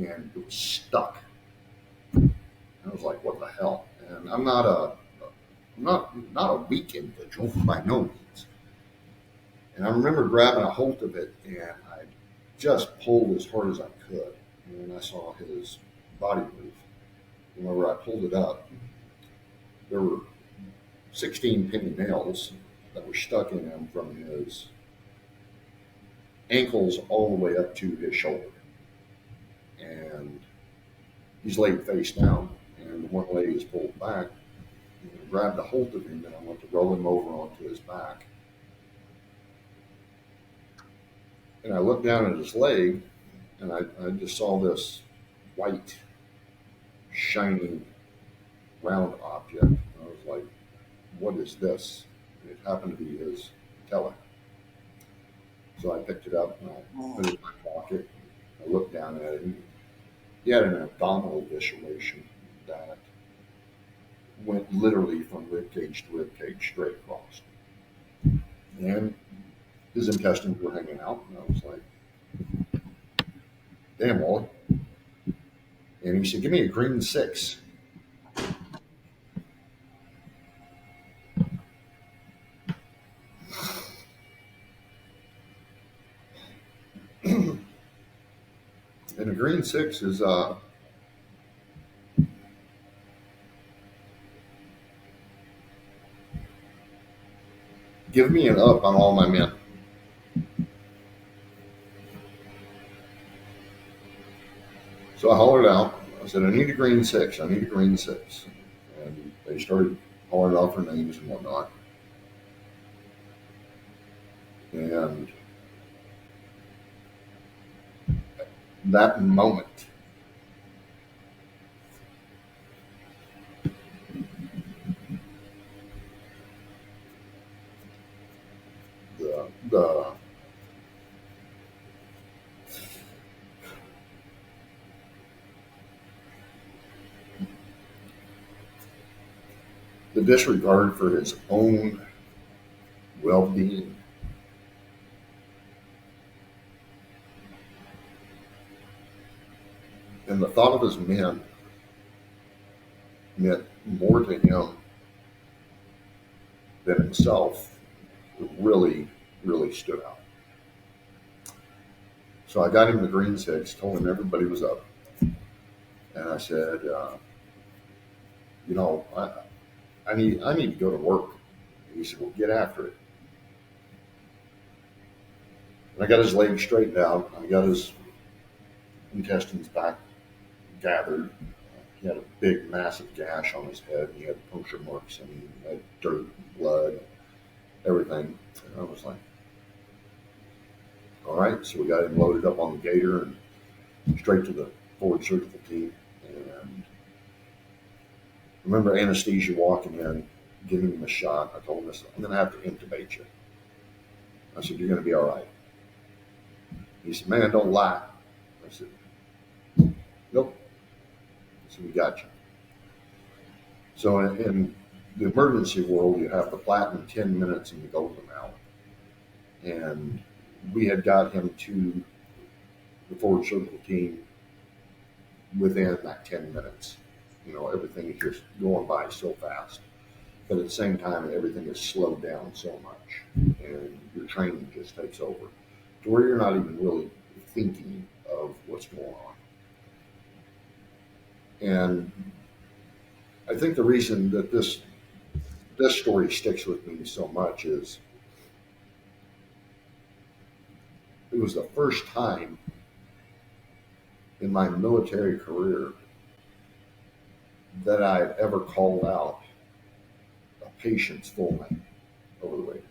and it was stuck. And I was like, "What the hell?" And I'm not a weak individual by no means. And I remember grabbing a hold of it, and I just pulled as hard as I could, and then I saw his body move. And whenever I pulled it up, there were 16 penny nails that were stuck in him from his ankles all the way up to his shoulder. And he's laid face down, and one leg is pulled back. And I grabbed a hold of him, and I went to roll him over onto his back. And I looked down at his leg, and I just saw this white, shiny, round object. And I was like, "What is this?" And it happened to be his tele. So I picked it up and I put it in my pocket. I looked down at it, and he had an abdominal dissection that went literally from rib cage to rib cage straight across. And his intestines were hanging out, and I was like, "Damn, Wally." And he said, "Give me a green 6. And a green 6 is give me an up on all my men. So I hollered out. I said, "I need a green 6. I need a green 6." And they started hollering out their names and whatnot. And that moment, the disregard for his own well-being. And the thought of his men meant more to him than himself. It really, really stood out. So I got him the green six, told him everybody was up. And I said, I need to go to work. He said, well, get after it. And I got his legs straightened out. I got his intestines back gathered. He had a big, massive gash on his head. He had puncture marks and he had dirt, blood, everything. And I was like, all right. So we got him loaded up on the gator and straight to the forward surgical team. And I remember anesthesia walking in, giving him a shot. I told him, I'm going to have to intubate you. I said, you're going to be all right. He said, man, don't lie. I said, nope. I said, we got you. So in the emergency world, you have the platinum 10 minutes and the golden hour. And we had got him to the forward surgical team within that 10 minutes. Everything is just going by so fast. But at the same time, everything is slowed down so much. And your training just takes over to where you're not even really thinking of what's going on. And I think the reason that this story sticks with me so much is it was the first time in my military career that I had ever called out a patient's full name over the radio.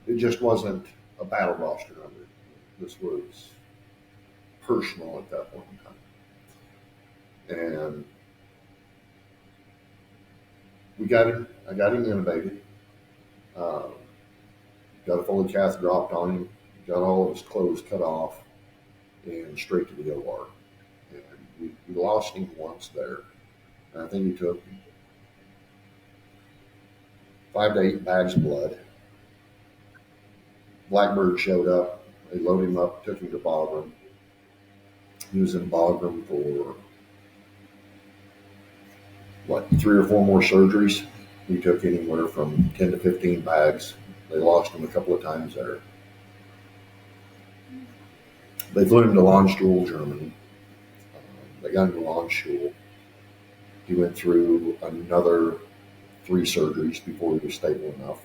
It just wasn't a battle roster number. This was personal at that point in time. And I got him intubated, got a Foley cath dropped on him, got all of his clothes cut off, and straight to the OR. And we lost him once there. And I think he took 5 to 8 bags of blood. Blackbird showed up. They loaded him up, took him to Bagram. He was in Bagram for 3 or 4 more surgeries. He took anywhere from 10 to 15 bags. They lost him a couple of times there. They flew him to Landstuhl, Germany. They got him to Landstuhl. He went through another 3 surgeries before he was stable enough.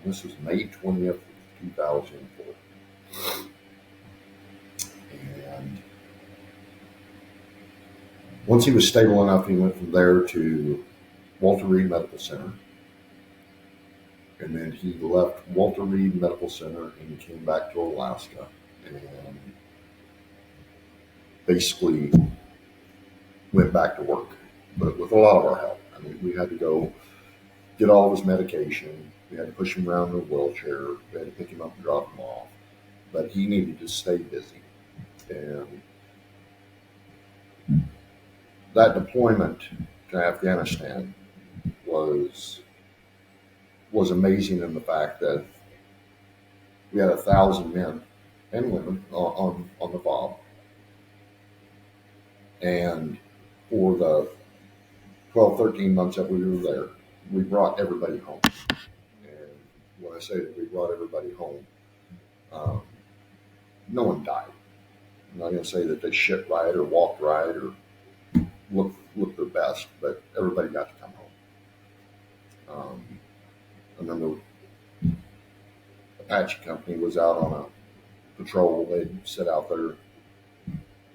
And this was May 20th, 2004. And once he was stable enough, he went from there to Walter Reed Medical Center. And then he left Walter Reed Medical Center and he came back to Alaska and basically went back to work, but with a lot of our help. I mean, we had to go get all of his medication. We had to push him around in a wheelchair. We had to pick him up and drop him off. But he needed to stay busy. And that deployment to Afghanistan was amazing in the fact that we had 1,000 men and women on the FOB. And for the 12, 13 months that we were there, we brought everybody home. And when I say that we brought everybody home, no one died. I'm not going to say that they shit right or walked right or looked their best, but everybody got to come home. I remember Apache Company was out on a patrol. They'd sit out there,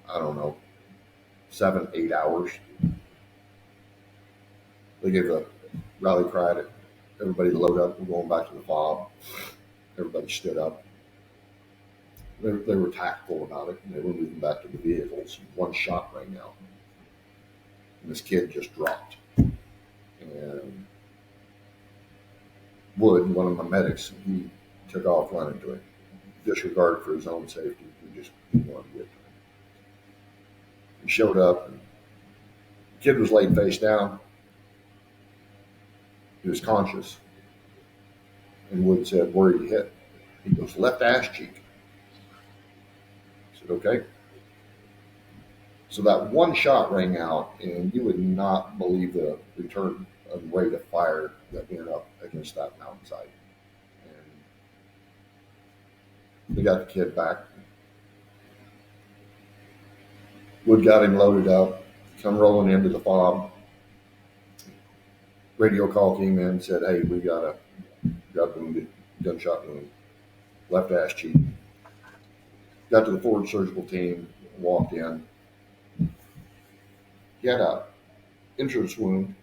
I don't know, 7, 8 hours. They gave a rally cry to everybody to load up. We're going back to the FOB. Everybody stood up. They were tactful about it, and they were moving back to the vehicles. One shot rang out, and this kid just dropped. And Wood, one of my medics, he took off running to him. Disregard for his own safety, he just didn't want to get He showed up. And the kid was laid face down. He was conscious. And Wood said, "Where are you hit?" He goes, "Left ass cheek." I said, "Okay." So that one shot rang out, and you would not believe the return and rate of fire that went up against that mountainside. And we got the kid back. Wood got him loaded up, come rolling into the fob. Radio call came in and said, "Hey, we got wounded, gunshot wound, left ass cheek." Got to the forward surgical team, walked in. He had a entrance wound,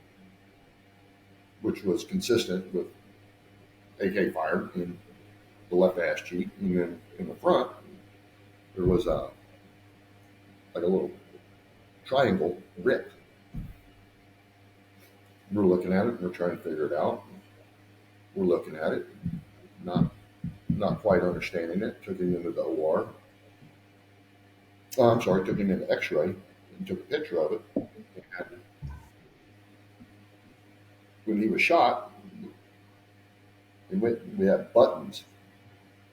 which was consistent with AK fire in the left ass cheek, and then in the front there was like a little triangle rip. We're looking at it, and we're trying to figure it out. We're looking at it, not quite understanding it. Took him into the OR. Took him into X-ray and took a picture of it. And when he was shot, we had buttons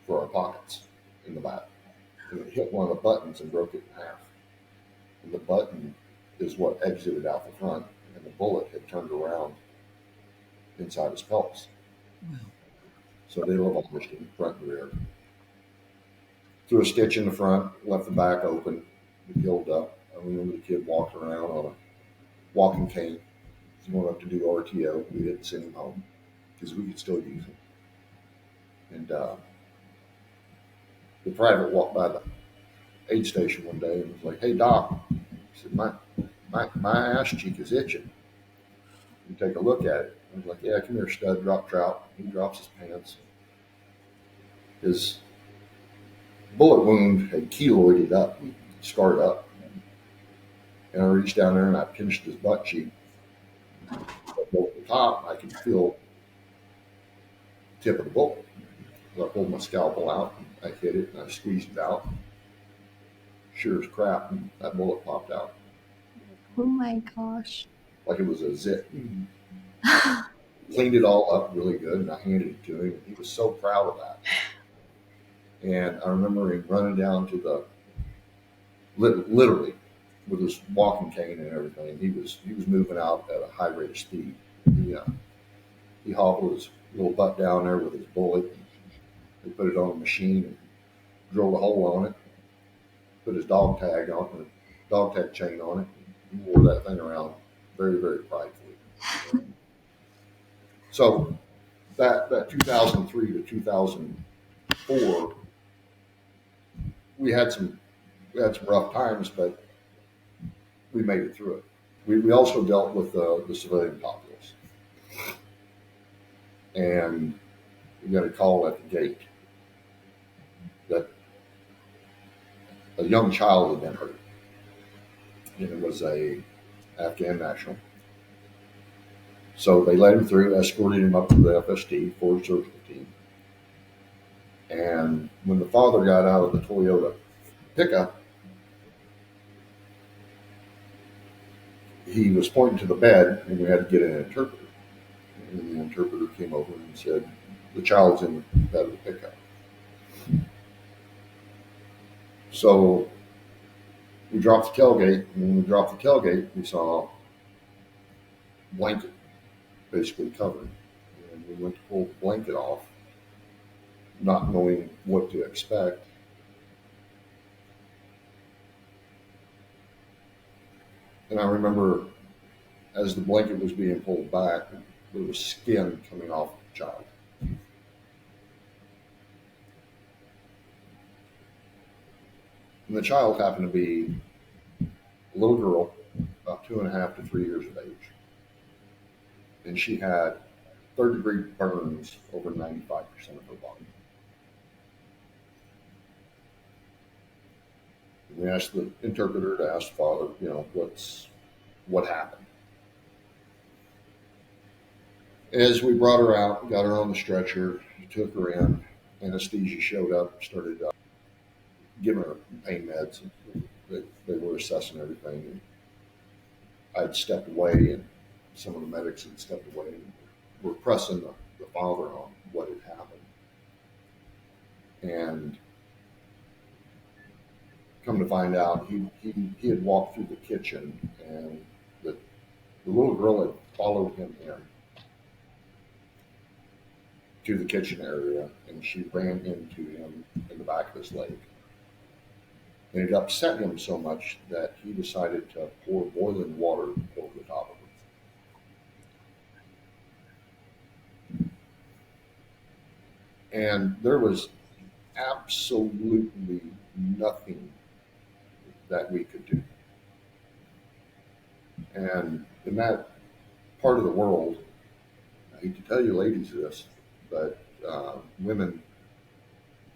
for our pockets in the back. And it hit one of the buttons and broke it in half. And the button is what exited out the front, and the bullet had turned around inside his pelvis. So they leveled him front and rear. Threw a stitch in the front, left the back open, it healed up. I remember the kid walked around on a walking cane. He went up to do RTO. We didn't send him home because we could still use him. And the private walked by the aid station one day and was like, "Hey, Doc," he said, my ass cheek is itching. You take a look at it. I was like, "Yeah, come here, stud, drop trout." He drops his pants. His bullet wound had keloided up, scarred up. And I reached down there and I pinched his butt cheek. At the top, I could feel the tip of the bullet. So I pulled my scalpel out, and I hit it, and I squeezed it out. Sure as crap, and that bullet popped out. Oh my gosh. Like it was a zit. Cleaned it all up really good, and I handed it to him, and he was so proud of that. And I remember him running down to the, literally, with his walking cane and everything. He was moving out at a high rate of speed. He hobbled his little butt down there with his bullet. He put it on a machine and drilled a hole on it. Put his dog tag chain on it. He wore that thing around very, very pridefully. So that 2003 to 2004, we had some rough times, but we made it through it. We also dealt with the civilian populace, and we got a call at the gate that a young child had been hurt, and it was a Afghan national. So they let him through, escorted him up to the FST, forward surgical team. And when the father got out of the Toyota pickup, he was pointing to the bed, and we had to get an interpreter. And the interpreter came over and said, "The child's in the bed of the pickup." So we dropped the tailgate, and when we dropped the tailgate, we saw a blanket basically covered. And we went to pull the blanket off, not knowing what to expect. And I remember as the blanket was being pulled back, there was skin coming off the child. And the child happened to be a little girl, about 2.5 to 3 years of age. And she had third-degree burns over 95% of her body. And we asked the interpreter to ask the father, what happened. As we brought her out, got her on the stretcher, took her in, anesthesia showed up, started giving her pain meds. they were assessing everything. And I'd stepped away, and some of the medics had stepped away and were pressing the father on what had happened. And come to find out, he had walked through the kitchen, and the little girl had followed him in to the kitchen area, and she ran into him in the back of his leg. And it upset him so much that he decided to pour boiling water over the top of her. And there was absolutely nothing that we could do. And in that part of the world, I hate to tell you ladies this, but women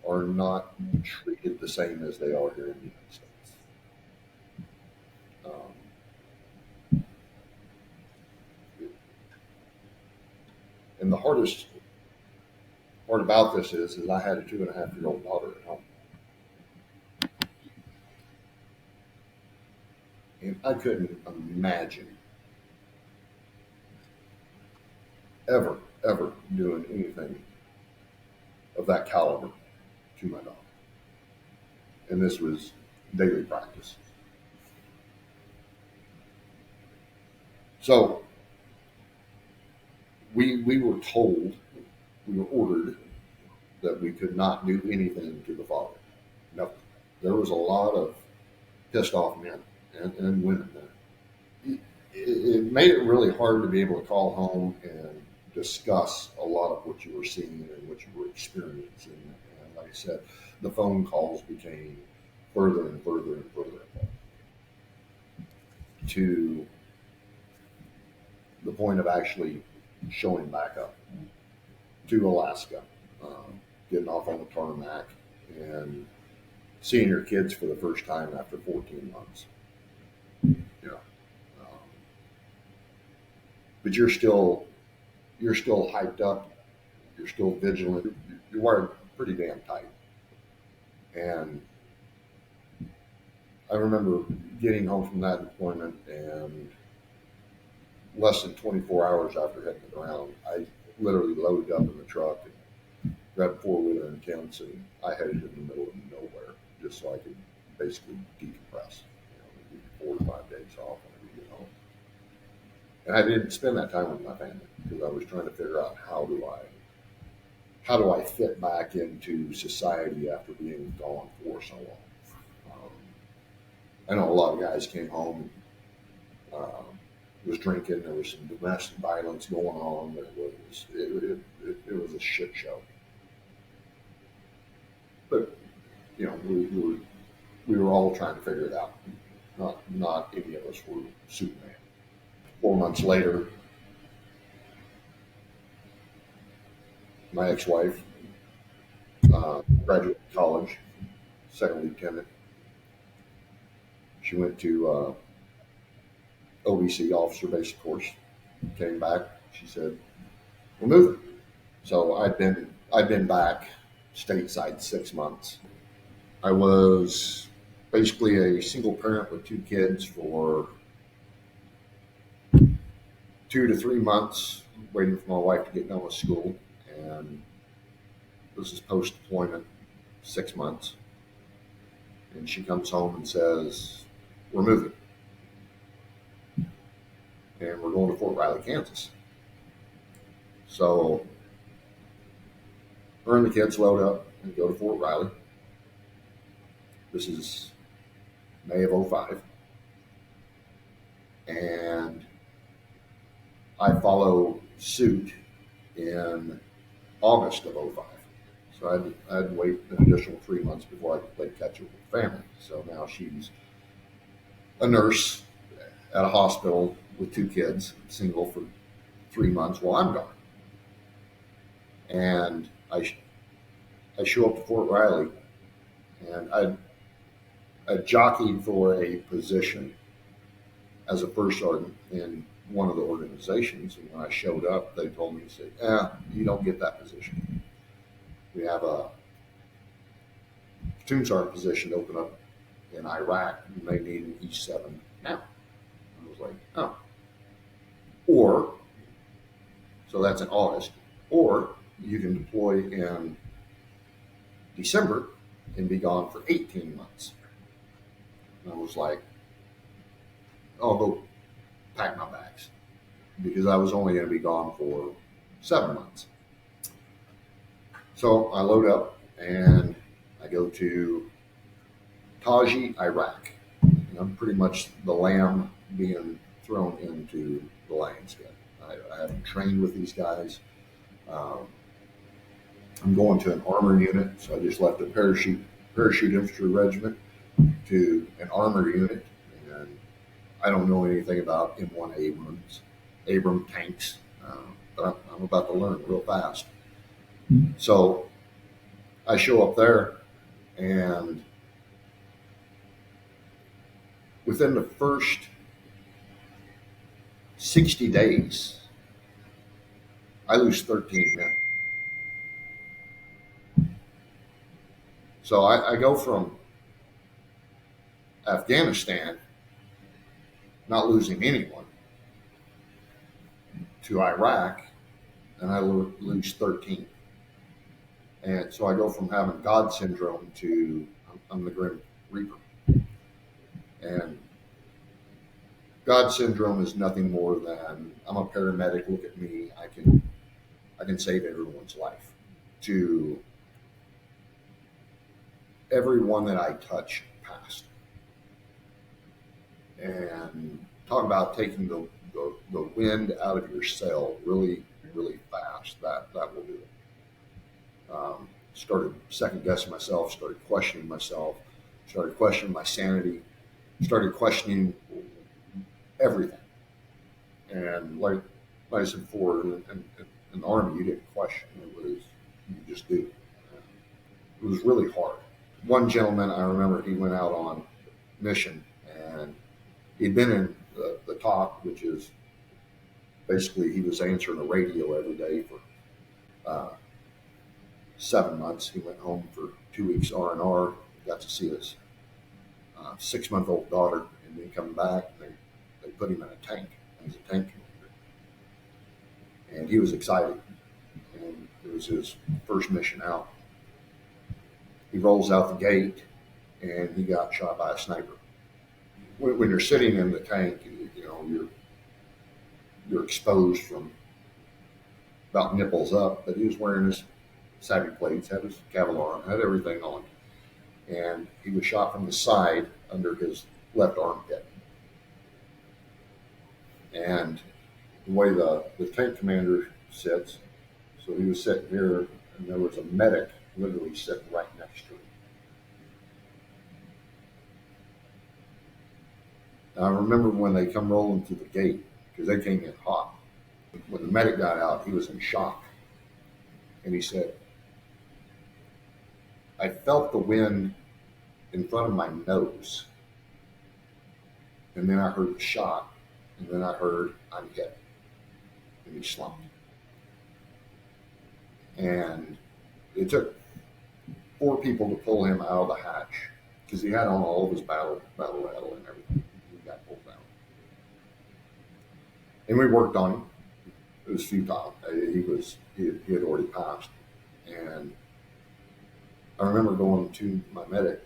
are not treated the same as they are here in the United States. And the hardest part about this is I had a 2.5-year-old daughter at home. And I couldn't imagine ever doing anything of that caliber to my daughter. And this was daily practice. So we were told, we were ordered that we could not do anything to the father. Nothing. There was a lot of pissed off men and women there. It made it really hard to be able to call home and discuss a lot of what you were seeing and what you were experiencing. And like I said, the phone calls became further and further and further apart, to the point of actually showing back up to Alaska, getting off on the tarmac and seeing your kids for the first time after 14 months. But you're still hyped up. You're still vigilant. You're wired pretty damn tight. And I remember getting home from that deployment, and less than 24 hours after hitting the ground, I literally loaded up in the truck and grabbed 4-wheeler and tents, and I headed in the middle of nowhere just so I could basically decompress. Maybe 4 to 5 days off when I would get home. And I didn't spend that time with my family because I was trying to figure out how do I fit back into society after being gone for so long. I know a lot of guys came home, was drinking. There was some domestic violence going on. It was a shit show. But we were all trying to figure it out. Not any of us were Superman. 4 months later, my ex-wife graduated college, second lieutenant. She went to OBC, Officer Basic Course. Came back. She said, "We're moving." So I'd been back stateside 6 months. I was basically a single parent with 2 kids for 2 to 3 months, waiting for my wife to get done with school. And this is post-deployment, 6 months. And she comes home and says, "We're moving. And we're going to Fort Riley, Kansas." So her and the kids load up and go to Fort Riley. This is May of 05. And I follow suit in August of 05. So I'd wait an additional 3 months before I could play catch up with the family. So now she's a nurse at a hospital with 2 kids, single for 3 months while I'm gone. And I show up to Fort Riley, and I jockeyed for a position as a first sergeant in one of the organizations. And when I showed up, they told me, "You don't get that position. We have a platoon sergeant position to open up in Iraq, you may need an E7 now. I was like, oh. Or, so that's in August, or you can deploy in December and be gone for 18 months. And I was like, I'll go pack my bags because I was only going to be gone for 7 months. So I load up and I go to Taji, Iraq. And I'm pretty much the lamb being thrown into the lion's den. I haven't trained with these guys. I'm going to an armor unit, so I just left a parachute infantry regiment to an armor unit, and I don't know anything about M1 Abram tanks, but I'm about to learn real fast. So I show up there, and within the first 60 days, I lose 13 men. So I go from Afghanistan not losing anyone to Iraq, and I lose 13. And so I go from having God syndrome to I'm the Grim Reaper. And God syndrome is nothing more than I'm a paramedic. Look at me. I can save everyone's life. To everyone that I touch passed. And talk about taking the wind out of your sail really, really fast. That will do it. Started second guessing myself, started questioning myself, started questioning my sanity, started questioning everything. And like I said before, in the Army, you didn't question. You just do. It was really hard. One gentleman, I remember, he went out on mission, and he'd been in the top, which is basically he was answering the radio every day for 7 months. He went home for 2 weeks R&R, got to see his 6-month-old daughter, and then come back, and they put him in a tank. He was a tank commander. And he was excited. And it was his first mission out. He rolls out the gate, and he got shot by a sniper. When you're sitting in the tank, you're exposed from about nipples up, but he was wearing his savvy plates, had his Kevlar on, had everything on. And he was shot from the side under his left armpit. And the way the tank commander sits, so he was sitting here, and there was a medic literally sitting right next to him. Now, I remember when they come rolling through the gate, because they came in hot. When the medic got out, he was in shock. And he said, I felt the wind in front of my nose. And then I heard the shot. And then I heard, I'm hit. And he slumped. And it took 4 people to pull him out of the hatch, because he had on all of his battle rattle and everything. He got pulled down. And we worked on him. It was futile. He had already passed. And I remember going to my medic,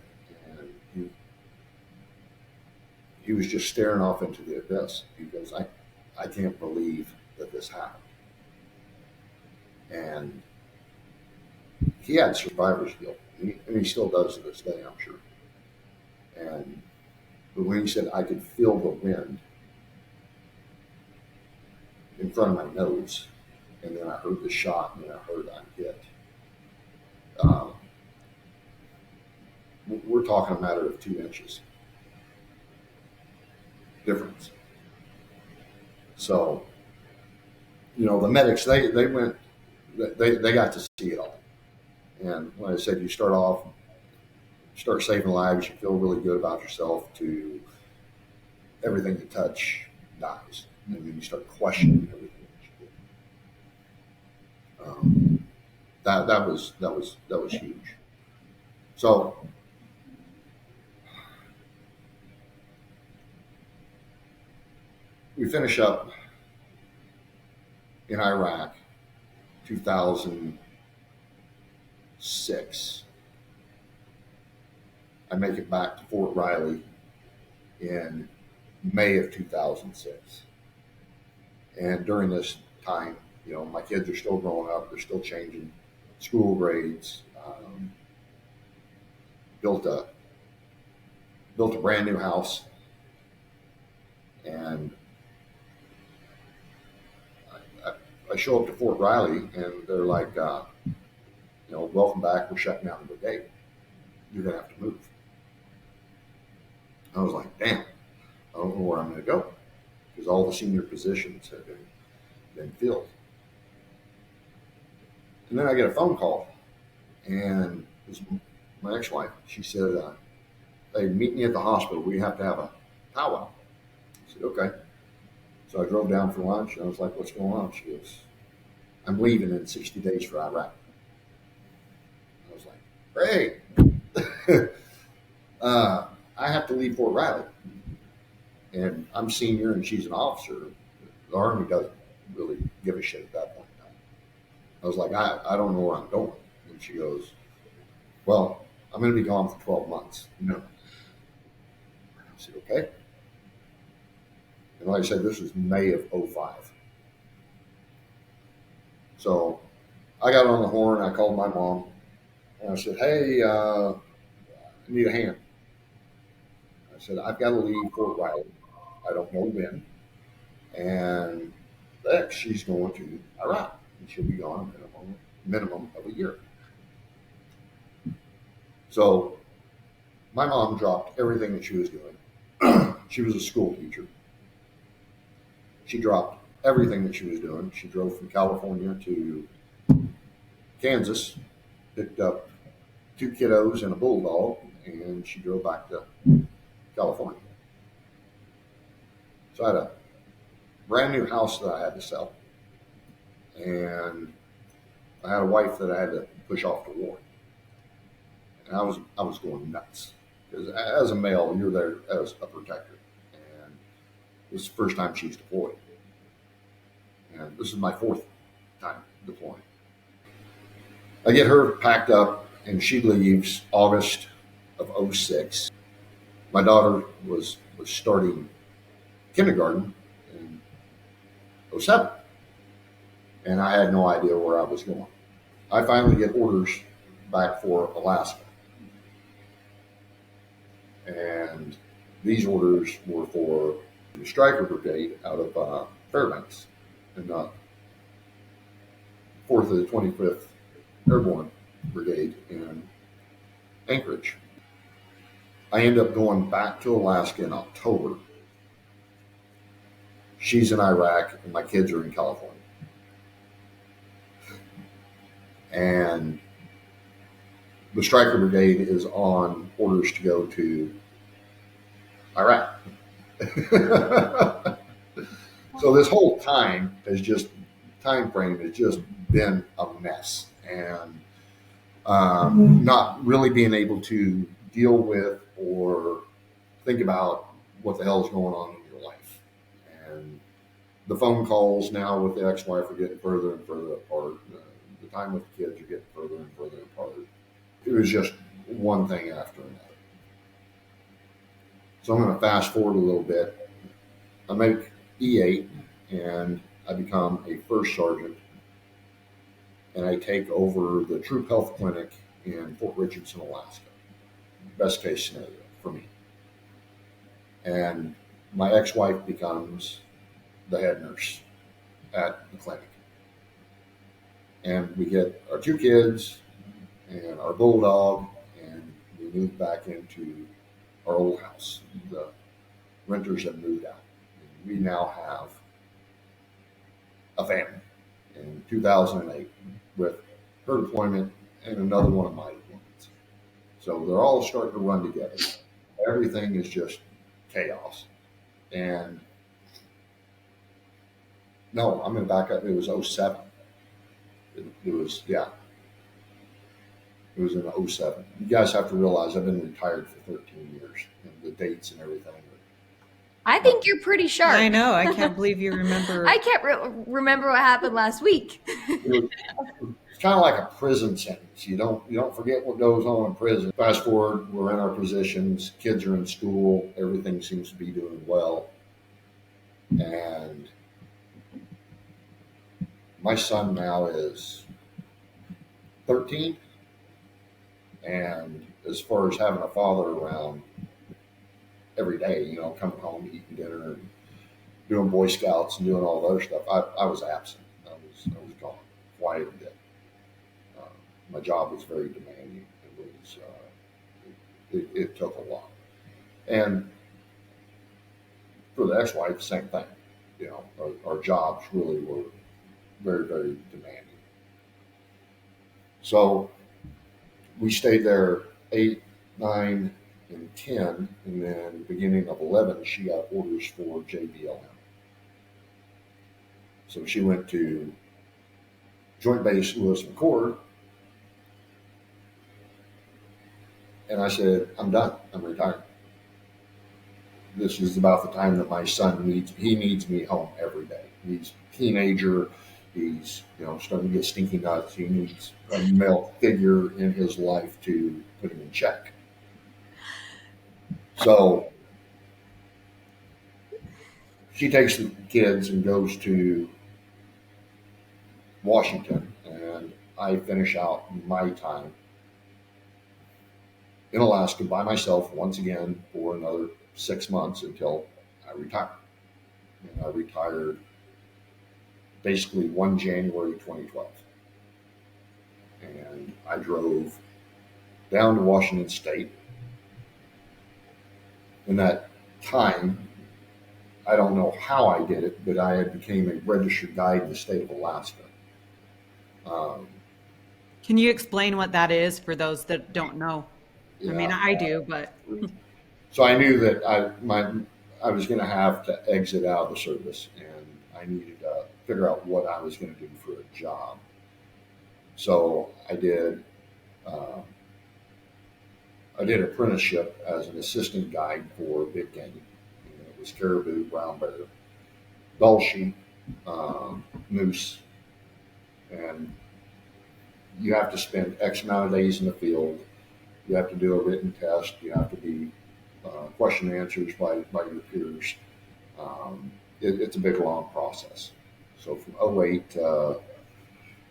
and he was just staring off into the abyss. He goes, I can't believe that this happened. And he had survivor's guilt, and he still does to this day, I'm sure. But when he said I could feel the wind in front of my nose, and then I heard the shot, and then I heard I'm hit. We're talking a matter of 2 inches difference. So, the medics, they went, they got to see it all. And like I said, you start saving lives, you feel really good about yourself, to everything you touch dies. And then you start questioning everything that you do. That was huge. So we finish up in Iraq, 2006. I make it back to Fort Riley in May of 2006. And during this time, my kids are still growing up. They're still changing school grades. Built a brand new house, and I show up to Fort Riley, and they're like, welcome back. We're shutting down the brigade. You're gonna have to move. I was like, damn, I don't know where I'm gonna go, because all the senior positions have been filled. And then I get a phone call, and it was my ex-wife. She said, "Hey, meet me at the hospital. We have to have a powwow." I said, "Okay." So I drove down for lunch, and I was like, "What's going on?" She goes, "I'm leaving in 60 days for Iraq." I was like, "Great." I have to leave Fort Riley, and I'm senior, and she's an officer. The Army doesn't really give a shit at that point in time. I was like, I don't know where I'm going. And she goes, "Well, I'm going to be gone for 12 months. No." I said, "Okay." And like I said, this was May of '05. So I got on the horn. I called my mom, and I said, "Hey, I need a hand." I said, "I've got to leave Fort Riley. I don't know when. And next, she's going to Iraq, and she'll be gone a minimum of a year." So my mom dropped everything that she was doing. She was a school teacher. She dropped everything that she was doing. She drove from California to Kansas, picked up 2 kiddos and a bulldog, and she drove back to California. So I had a brand new house that I had to sell, and I had a wife that I had to push off to war. And I was going nuts, because as a male, you're there as a protector, and this is the first time she's deployed, and this is my 4th time deploying. I get her packed up, and she leaves August of '06. My daughter was starting kindergarten in '07, and I had no idea where I was going. I finally get orders back for Alaska, and these orders were for the Stryker Brigade out of Fairbanks, and the 4th of the 25th Airborne Brigade in Anchorage. I end up going back to Alaska in October. She's in Iraq, and my kids are in California. And the Stryker Brigade is on orders to go to Iraq. So this whole time frame has just been a mess, and not really being able to deal with or think about what the hell is going on in your life. And the phone calls now with the ex-wife are getting further and further apart. The time with the kids are getting further and further apart. It was just one thing after another. So I'm going to fast forward a little bit. I make E8, and I become a first sergeant, and I take over the Troop Health Clinic in Fort Richardson, Alaska. Best case scenario for me. And my ex-wife becomes the head nurse at the clinic. And we get our 2 kids and our bulldog, and we move back into our old house. The renters have moved out. And we now have a family in 2008 with her deployment and another one of my deployments. So they're all starting to run together. Everything is just chaos. And no, I'm going to back up. It was '07. It was in '07. You guys have to realize I've been retired for 13 years, and the dates and everything I think you're pretty sharp. I know. I can't believe you remember. I can't remember what happened last week. It's kind of like a prison sentence. You don't forget what goes on in prison. Fast forward, we're in our positions, kids are in school, everything seems to be doing well. And my son now is 13. And as far as having a father around every day, coming home, eating dinner, and doing Boy Scouts and doing all the other stuff, I was absent. I was gone quite a bit. My job was very demanding. It took a lot. And for the ex-wife, same thing. Our jobs really were very, very demanding. So we stayed there 8, 9, and 10, and then beginning of 11, she got orders for JBLM. So she went to Joint Base Lewis McChord, and I said, I'm done. I'm retired. This is about the time that my son needs me home every day. He's a teenager. He's starting to get stinky nuts. He needs a male figure in his life to put him in check. So she takes the kids and goes to Washington, and I finish out my time in Alaska by myself once again for another 6 months until I retire. And I retired basically 1 January 2012. And I drove down to Washington State. In that time, I don't know how I did it, but I had became a registered guide in the state of Alaska. Can you explain what that is for those that don't know? I mean, I do, but So I knew that I was going to have to exit out of the service, and I needed to figure out what I was going to do for a job. So I did apprenticeship as an assistant guide for big game. It was caribou, brown bear, Dall sheep, moose, and you have to spend X amount of days in the field. You have to do a written test. You have to be question and answers by your peers. It's a big, long process. So from 2008 to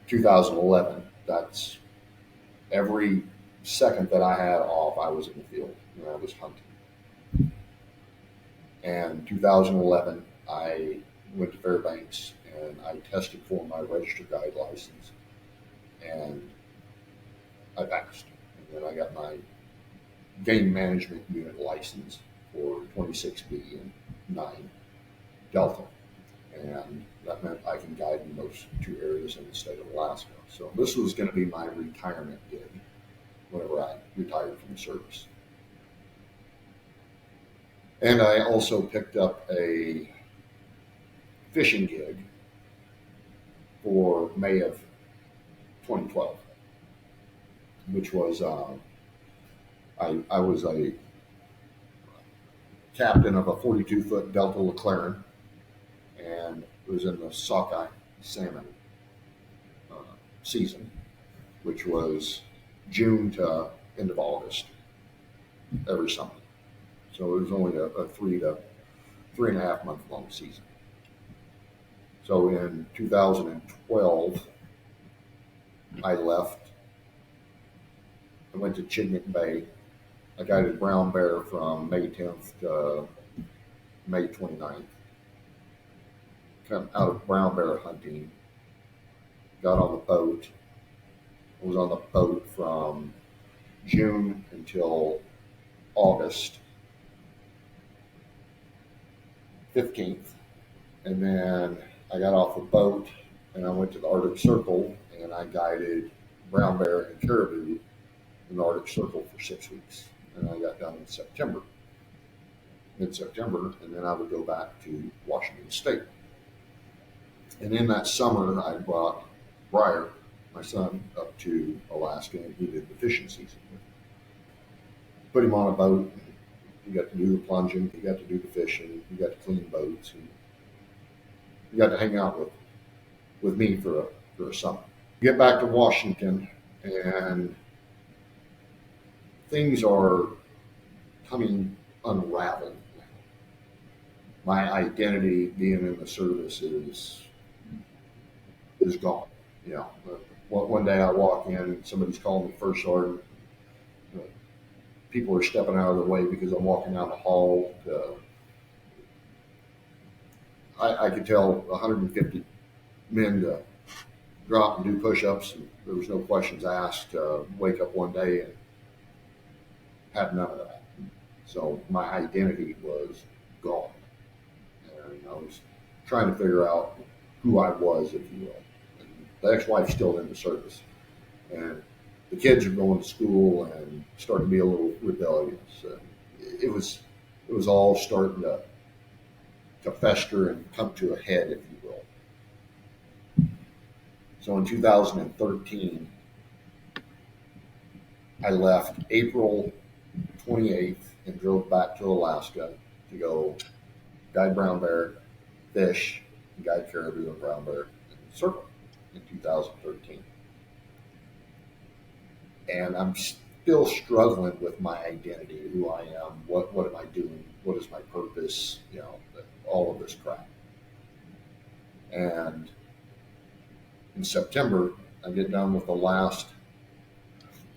2011, that's every second that I had off, I was in the field and I was hunting. And 2011, I went to Fairbanks and I tested for my registered guide license, and I passed. And then I got my game management unit license for 26B and 9 Delta. And that meant I can guide in those 2 areas in the state of Alaska. So this was going to be my retirement gig whenever I retired from the service. And I also picked up a fishing gig for May of 2012, which was I was a captain of a 42-foot Delta LeClaren, and it was in the sockeye salmon season, which was June to end of August every summer. So it was only a 3 to 3.5 month long season. So in 2012, I left. I went to Chignik Bay. I guided brown bear from May 10th to May 29th. Come out of brown bear hunting, got on the boat. I was on the boat from June until August 15th. And then I got off the boat and I went to the Arctic Circle and I guided brown bear and caribou in the Arctic Circle for 6 weeks. And I got done in September, mid-September, and then I would go back to Washington State. And in that summer, I brought Briar, my son, up to Alaska, and he did the fishing season with me. Put him on a boat, You got to do the plunging, you got to do the fishing, you got to clean boats, and you got to hang out with me for a summer. Get back to Washington, and things are coming unraveled. My identity being in the service is gone. You know, one day I walk in, somebody's calling me first sergeant. People are stepping out of the way because I'm walking down the hall. I could tell 150 men to drop and do push-ups, and there was no questions asked. Wake up one day and had none of that. So my identity was gone, and I was trying to figure out who I was, if you will. And the ex-wife's still in the service, and the kids are going to school and starting to be a little rebellious. It was all starting to fester and come to a head, if you will. So in 2013, I left April 28th and drove back to Alaska to go guide brown bear, fish, and guide caribou and brown bear in circle in 2013. And I'm still struggling with my identity, who I am, what am I doing, what is my purpose, you know, all of this crap. And in September, I get done with the last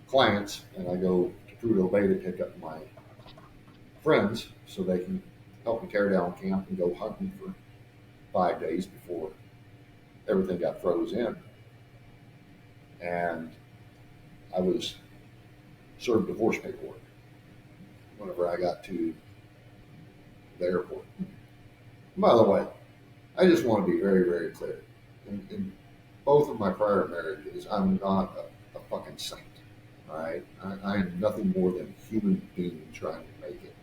clients, and I go to Prudhoe Bay to pick up my friends so they can help me tear down camp and go hunting for 5 days before everything got froze in. And I was served divorce paperwork whenever I got to the airport. By the way, I just want to be very, very clear. In both of my prior marriages, I'm not a fucking saint. All right, I am nothing more than a human being trying to make it.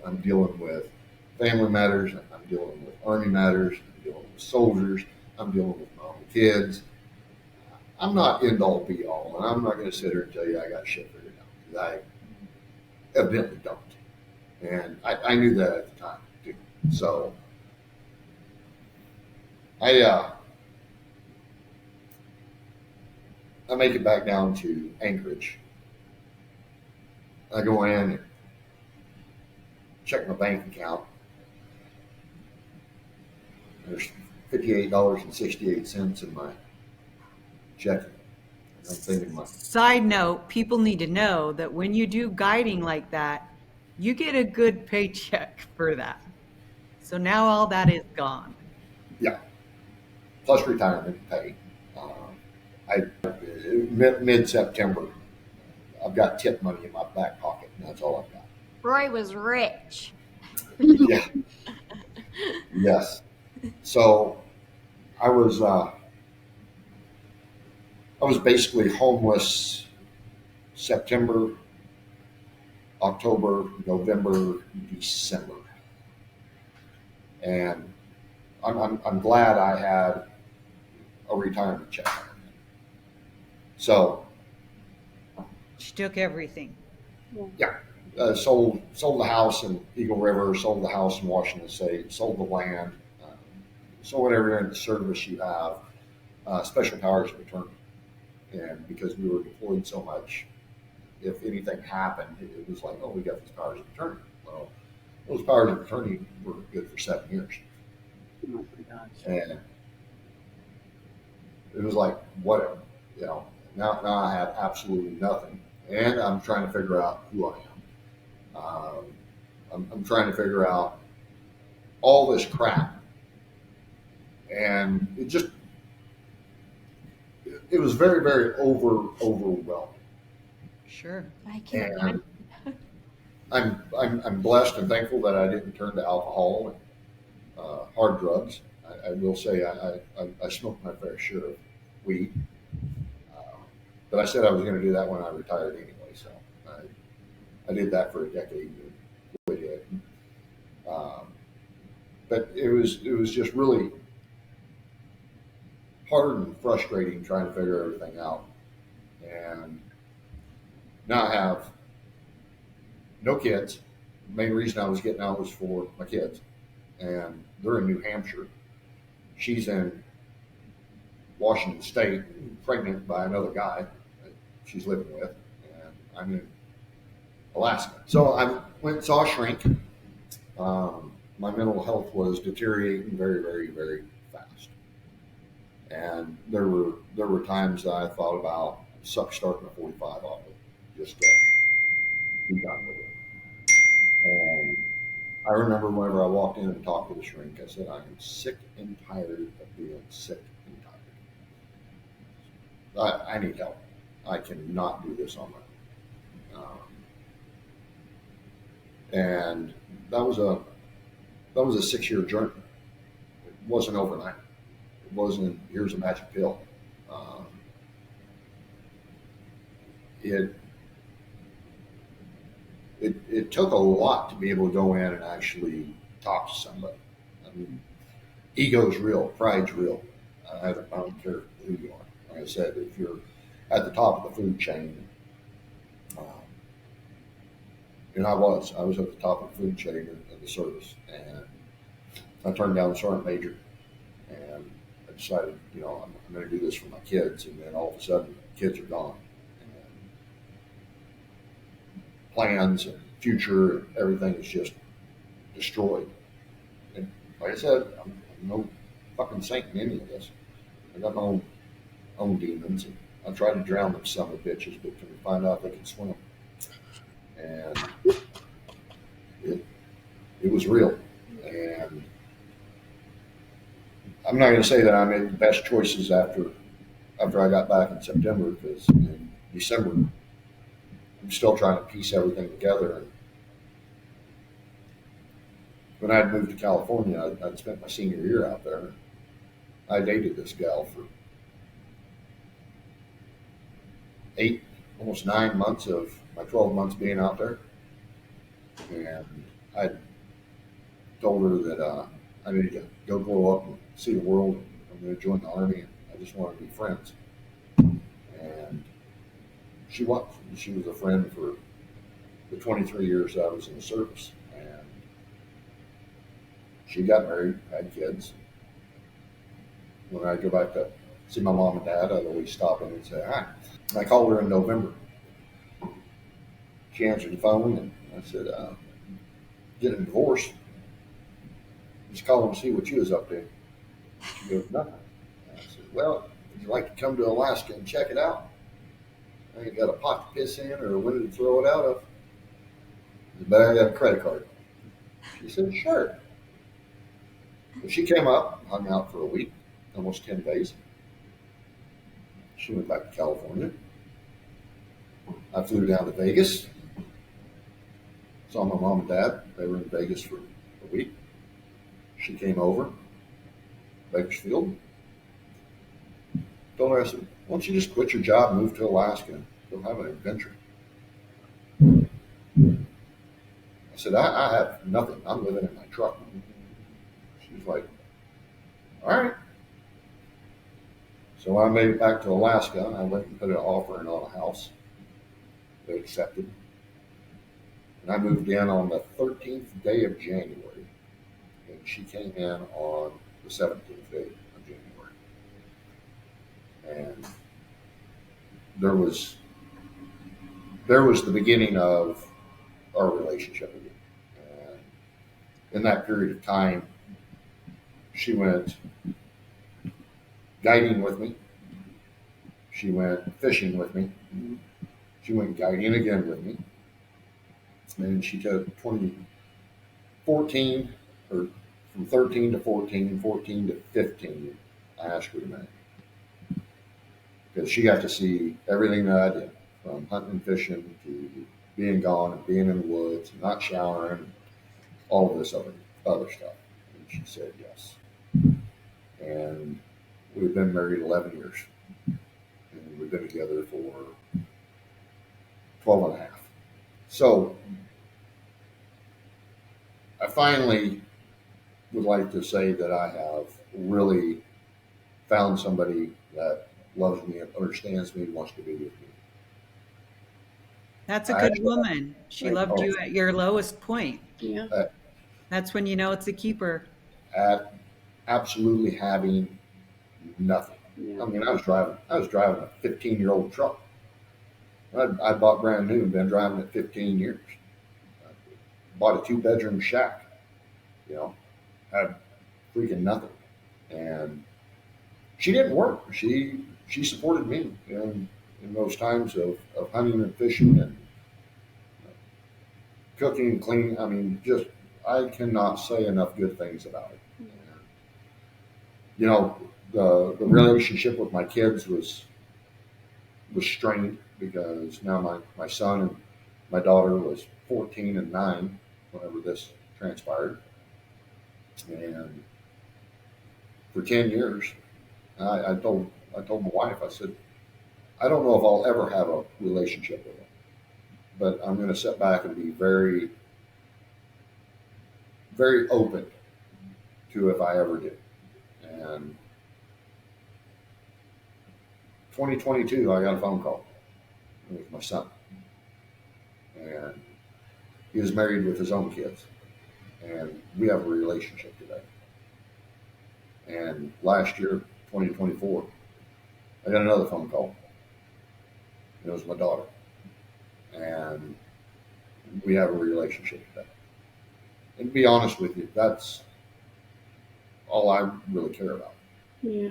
I'm dealing with family matters. I'm dealing with Army matters. I'm dealing with soldiers. I'm dealing with my own kids. I'm not end all be all, and I'm not going to sit here and tell you I got shit figured out, because I evidently don't. And I knew that at the time too. So I make it back down to Anchorage. I go in and check my bank account. There's $58.68 in my checking. I'm thinking, Side note, people need to know that when you do guiding like that, you get a good paycheck for that. So now all that is gone. yeah, plus retirement pay. Mid-September, I've got tip money in my back pocket, and that's all I've got. Roy was rich. Yeah. Yes. So I was basically homeless September, October, November, December, and I'm glad I had a retirement check. So She took everything. yeah, sold the house in Eagle River, sold the house in Washington State, sold the land, sold whatever in the service you have, special powers of attorney. And because we were deployed so much, if anything happened, it was like, oh, we got these powers of attorney. Well, those powers of attorney were good for 7 years. Oh my gosh. And it was like, whatever, you know. Now I have absolutely nothing, and I'm trying to figure out who I am. I'm trying to figure out all this crap, and it was very, very overwhelming. Sure. I can And I'm blessed and thankful that I didn't turn to alcohol and hard drugs. I will say I smoked my fair share of weed. But I said I was going to do that when I retired anyway, so I did that for a decade and quit it. But it was just really hard and frustrating trying to figure everything out. And now I have no kids, The main reason I was getting out was for my kids, and they're in New Hampshire. She's in Washington State, pregnant by another guy that she's living with, and I'm in Alaska. So I went and saw a shrink. My mental health was deteriorating very, very, very fast, and there were times that I thought about starting a 45 off it, just be done with it. And I remember whenever I walked in and talked to the shrink, I said, I am sick and tired of being sick and tired. I need help. I cannot do this on my own. And that was a 6-year journey. It wasn't overnight. It wasn't, here's a magic pill. It it took a lot to be able to go in and actually talk to somebody. I mean, ego's real, pride's real. I don't care who you are. Like I said, if you're at the top of the food chain, um, and I was at the top of the food chain in the service, and I turned down the sergeant major, and I decided, I'm going to do this for my kids, and then all of a sudden, kids are gone, and plans and future and everything is just destroyed. And like I said, I'm no fucking saint in any of this. I got my own demons, and I tried to drown them son of bitches, but can we find out they can swim? And it was real. And I'm not going to say that I made the best choices after I got back in September, because in December I'm still trying to piece everything together. And when I'd moved to California, I'd spent my senior year out there. I dated this gal for 8, almost 9 months of my 12 months being out there. And I told her that I needed to go grow up and see the world. I'm going to join the Army, and I just wanted to be friends. And she was. She was a friend for the 23 years that I was in the service. And she got married, had kids. When I go back to see my mom and dad, I'd always stop in and say hi. I called her in November. She answered the phone, and I said, getting divorced. Just calling to see what you was up to. She goes, nothing. And I said, well, would you like to come to Alaska and check it out? I ain't got a pot to piss in or a window to throw it out of. But I got a credit card. She said, sure. Well, she came up, hung out for a week, almost 10 days. She went back to California. I flew down to Vegas. Saw my mom and dad. They were in Vegas for a week. She came over, Bakersfield. Told her, I said, why don't you just quit your job and move to Alaska and go have an adventure? I said, I have nothing. I'm living in my truck. She was like, all right. So I made it back to Alaska, and I went and put an offer in on a house. They accepted. And I moved in on the 13th day of January, and she came in on the 17th day of January. And there was the beginning of our relationship again. And in that period of time, she went guiding with me. She went fishing with me. She went guiding again with me. And she took 2014, or from 13 to 14, 14 to 15, I asked her to marry. Because she got to see everything that I did, from hunting and fishing to being gone and being in the woods, and not showering, all of this other stuff. And she said yes. And we've been married 11 years. And we've been together for 12 and a half. So I finally would like to say that I have really found somebody that loves me and understands me and wants to be with me. That's a I, good woman. She loved oh, you at your lowest point. Yeah. uh, That's when you know it's a keeper. at absolutely having nothing. Yeah. I mean, I was driving a 15-year-old truck. I bought brand new and been driving it 15 years. I bought a two-bedroom shack, you know, had freaking nothing. And she didn't work. She supported me in those times of hunting and fishing and cooking and cleaning. I mean, just I cannot say enough good things about it. And, you know, the relationship with my kids was strained because now my son and my daughter was 14 and 9 whenever this transpired, and for 10 years, I told my wife, I said, I don't know if I'll ever have a relationship with him, but I'm going to sit back and be very, very open to if I ever do. And 2022, I got a phone call with my son, and he was married with his own kids, and we have a relationship today. And last year, 2024, I got another phone call. It was my daughter, and we have a relationship today. And to be honest with you, that's all I really care about Yeah.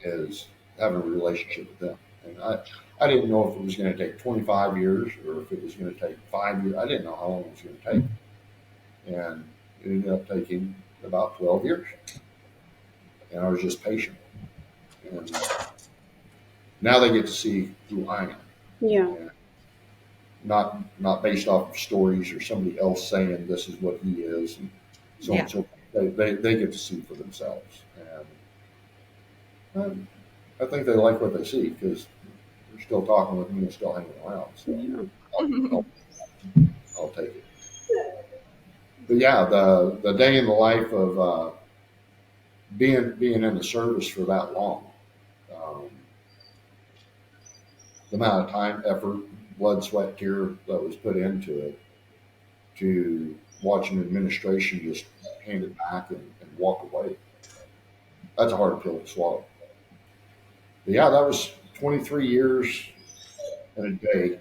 is having a relationship with them. And I didn't know if it was going to take 25 years or if it was going to take 5 years. I didn't know how long it was going to take. And it ended up taking about 12 years. And I was just patient. And now they get to see who I am. Yeah. And not based off of stories or somebody else saying this is what he is and so on Yeah. and so forth. They get to see for themselves. And I think they like what they see because they're still talking with me and still hanging around. So Yeah. I'll, I'll take it. But yeah, the day in the life of being in the service for that long, um, the amount of time, effort, blood, sweat, tear that was put into it, to watch an administration just hand it back and walk away. That's a hard pill to swallow. But yeah, that was 23 years and a day,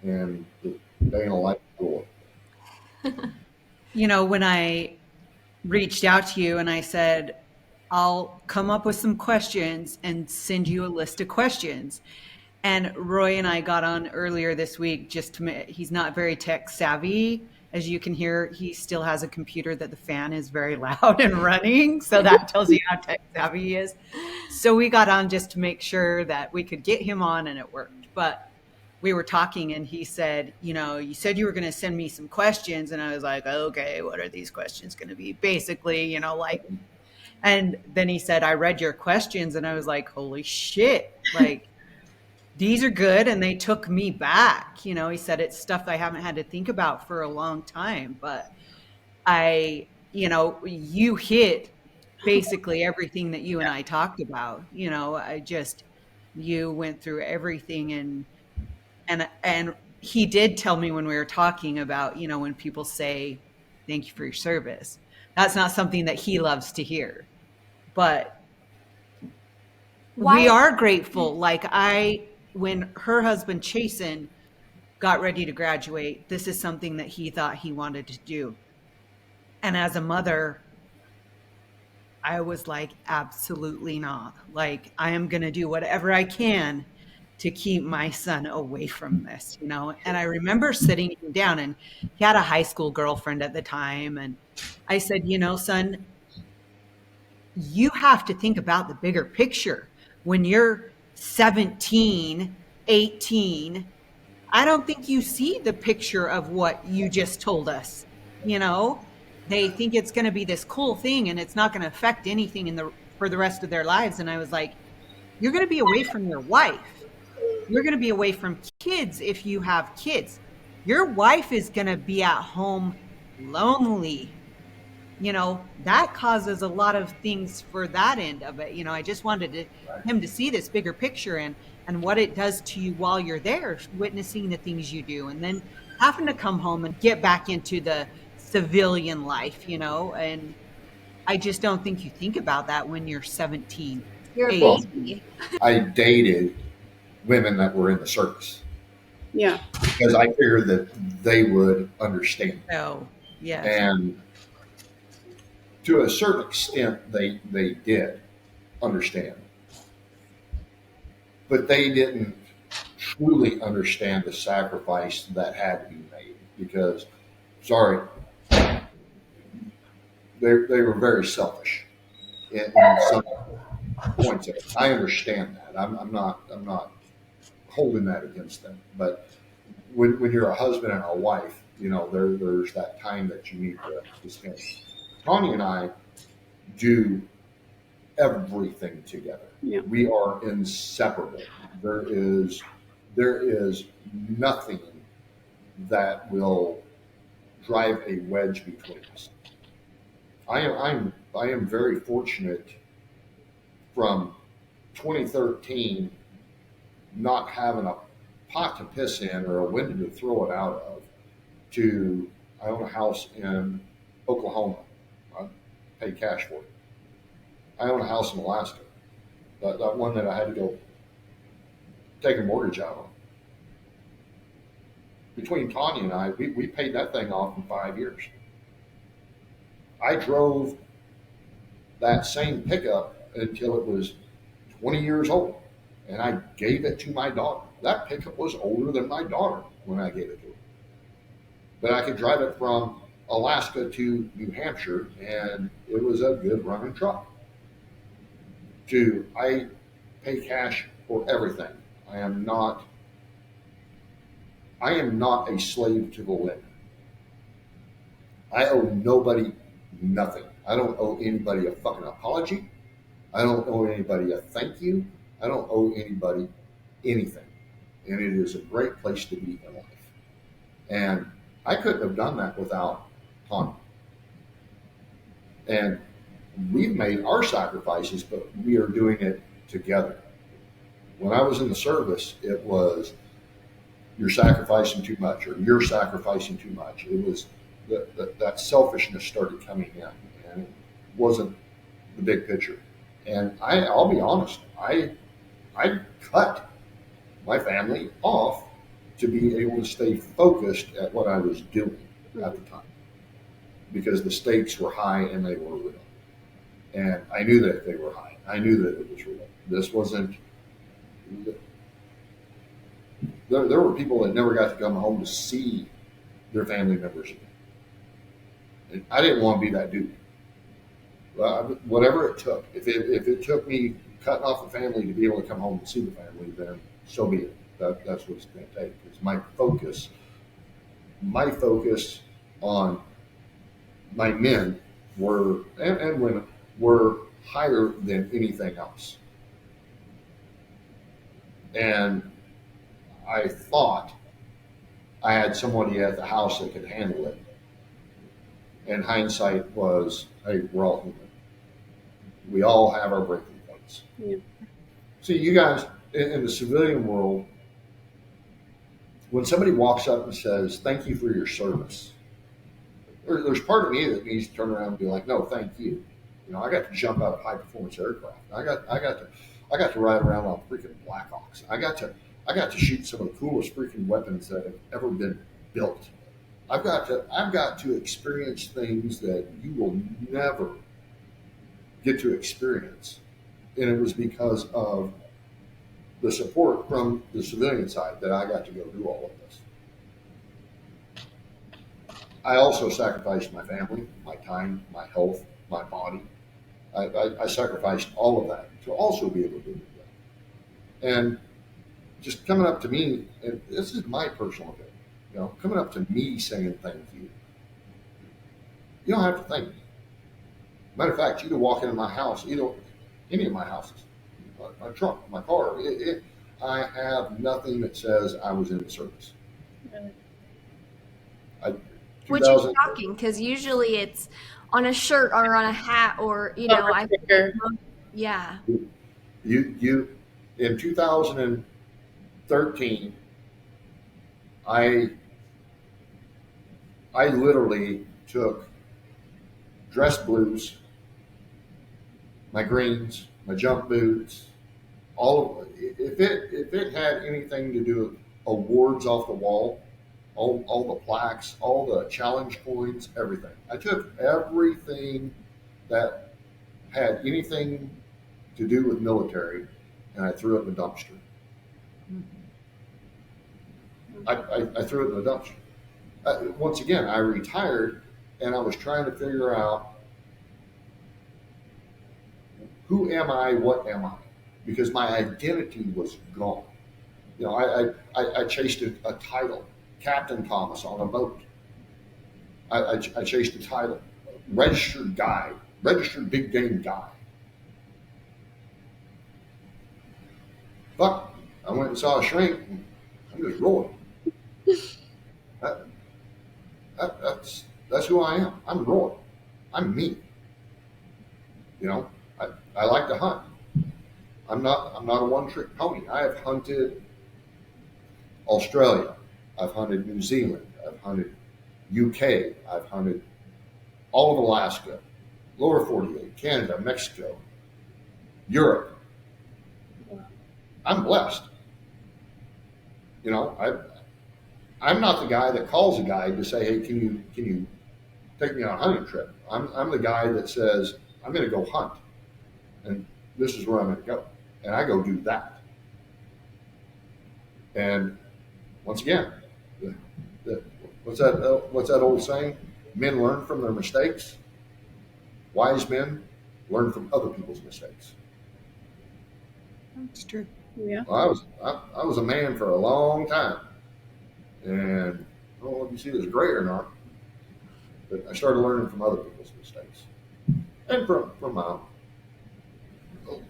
and the day in a life of joy. You know, when I reached out to you and I said, I'll come up with some questions and send you a list of questions. And Roy and I got on earlier this week just to, he's not very tech savvy. As you can hear, he still has a computer that the fan is very loud and running. So that tells you how tech savvy he is. So we got on just to make sure that we could get him on and it worked. But we were talking and he said, you know, you said you were going to send me some questions. And I was like, okay, what are these questions going to be? Basically, you know, like, and then he said, I read your questions and I was like, holy shit. Like, these are good. And they took me back. You know, he said, it's stuff I haven't had to think about for a long time. But you know, you hit basically everything that you and I talked about. You know, you went through everything and he did tell me when we were talking about, you know, when people say, thank you for your service, that's not something that he loves to hear. But we Why? are grateful. When her husband, Chasen, got ready to graduate, this is something that he thought he wanted to do. And as a mother, I was like, absolutely not. Like, I am going to do whatever I can to keep my son away from this, you know? And I remember sitting him down, and he had a high school girlfriend at the time. And I said, you know, son, you have to think about the bigger picture. When you're 17, 18, I don't think you see the picture of what you just told us. You know, they think it's going to be this cool thing and it's not going to affect anything for the rest of their lives. And I was like, you're going to be away from your wife. You're going to be away from kids if you have kids. Your wife is going to be at home lonely. You know, that causes a lot of things for that end of it. You know, I just wanted him to see this bigger picture. And and what it does to you while you're there, witnessing the things you do, and then having to come home and get back into the civilian life, and I just don't think you think about that when you're 17, You're a 18. baby. I dated women that were in the service Yeah. because I figured that they would understand. Oh, yes. And to a certain extent, they did understand. But they didn't truly understand the sacrifice that had to be made because, sorry, they were very selfish in some points of it. I understand that. I'm not holding that against them. But when you're a husband and a wife, there's that time that you need to spend. Tanya and I do everything together. Yeah. We are inseparable. There is nothing that will drive a wedge between us. I am very fortunate from 2013 not having a pot to piss in or a window to throw it out of to I own a house in Oklahoma. I pay cash for it. I own a house in Alaska. That one that I had to go take a mortgage out on. Between Tanya and I, we paid that thing off in 5 years. I drove that same pickup until it was 20 years old, and I gave it to my daughter. That pickup was older than my daughter when I gave it to her. But I could drive it from Alaska to New Hampshire, and it was a good running truck. I pay cash for everything. I am not a slave to the limit. I owe nobody nothing. I don't owe anybody a fucking apology. I don't owe anybody a thank you. I don't owe anybody anything. And it is a great place to be in life. And I couldn't have done that without Tanya. And we've made our sacrifices, but we are doing it together. When I was in the service, it was you're sacrificing too much or you're sacrificing too much. It was that selfishness started coming in, and it wasn't the big picture. And I'll be honest, I cut my family off to be able to stay focused at what I was doing at the time because the stakes were high and they were real. And I knew that they were high. I knew that it was real. This wasn't. There were people that never got to come home to see their family members again. And I didn't want to be that dude. Whatever it took. If it took me cutting off the family to be able to come home and see the family, then so be it. That's what it's going to take. Because my focus on my men and women were higher than anything else. And I thought I had somebody at the house that could handle it. And hindsight was, hey, we're all human. We all have our breaking points. Yeah. See, you guys, in the civilian world, when somebody walks up and says, thank you for your service, there's part of me that needs to turn around and be like, no, thank you. I got to jump out of high performance aircraft. I got to ride around on freaking Blackhawks. I got to shoot some of the coolest freaking weapons that have ever been built. I've got to experience things that you will never get to experience. And it was because of the support from the civilian side that I got to go do all of this. I also sacrificed my family, my time, my health, my body. I sacrificed all of that to also be able to do that. And just coming up to me, and this is my personal opinion, coming up to me saying thank you. You don't have to thank me. Matter of fact, you can walk into my house, any of my houses, my truck, my car. I have nothing that says I was in the service. Really? Which is shocking because usually it's on a shirt or on a hat or Sticker. yeah. You in 2000 13, I I literally took dress blues, my greens, my jump boots, all of it. If it had anything to do with awards off the wall, all the plaques, all the challenge coins, everything. I took everything that had anything to do with military, and I threw it in the dumpster. I threw it in the dumpster. Once again, I retired, and I was trying to figure out who am I, what am I, because my identity was gone. You know, I chased a title, Captain Thomas on a boat. I chased a title, registered guide, registered big game guy. But I went and saw a shrink. And I'm just rolling. That, that's who I am. I'm Roy. I'm me. You know, I like to hunt. I'm not a one trick pony. I have hunted Australia. I've hunted New Zealand. I've hunted UK. I've hunted all of Alaska, lower 48, Canada, Mexico, Europe. I'm blessed. You know, I'm not the guy that calls a guide to say, hey, can you take me on a hunting trip? I'm the guy that says, I'm going to go hunt, and this is where I'm going to go, and I go do that. And once again, what's that old saying? Men learn from their mistakes. Wise men learn from other people's mistakes. That's true. Yeah. Well, I was a man for a long time, and I don't know if you see this gray or not, but I started learning from other people's mistakes, and from my own.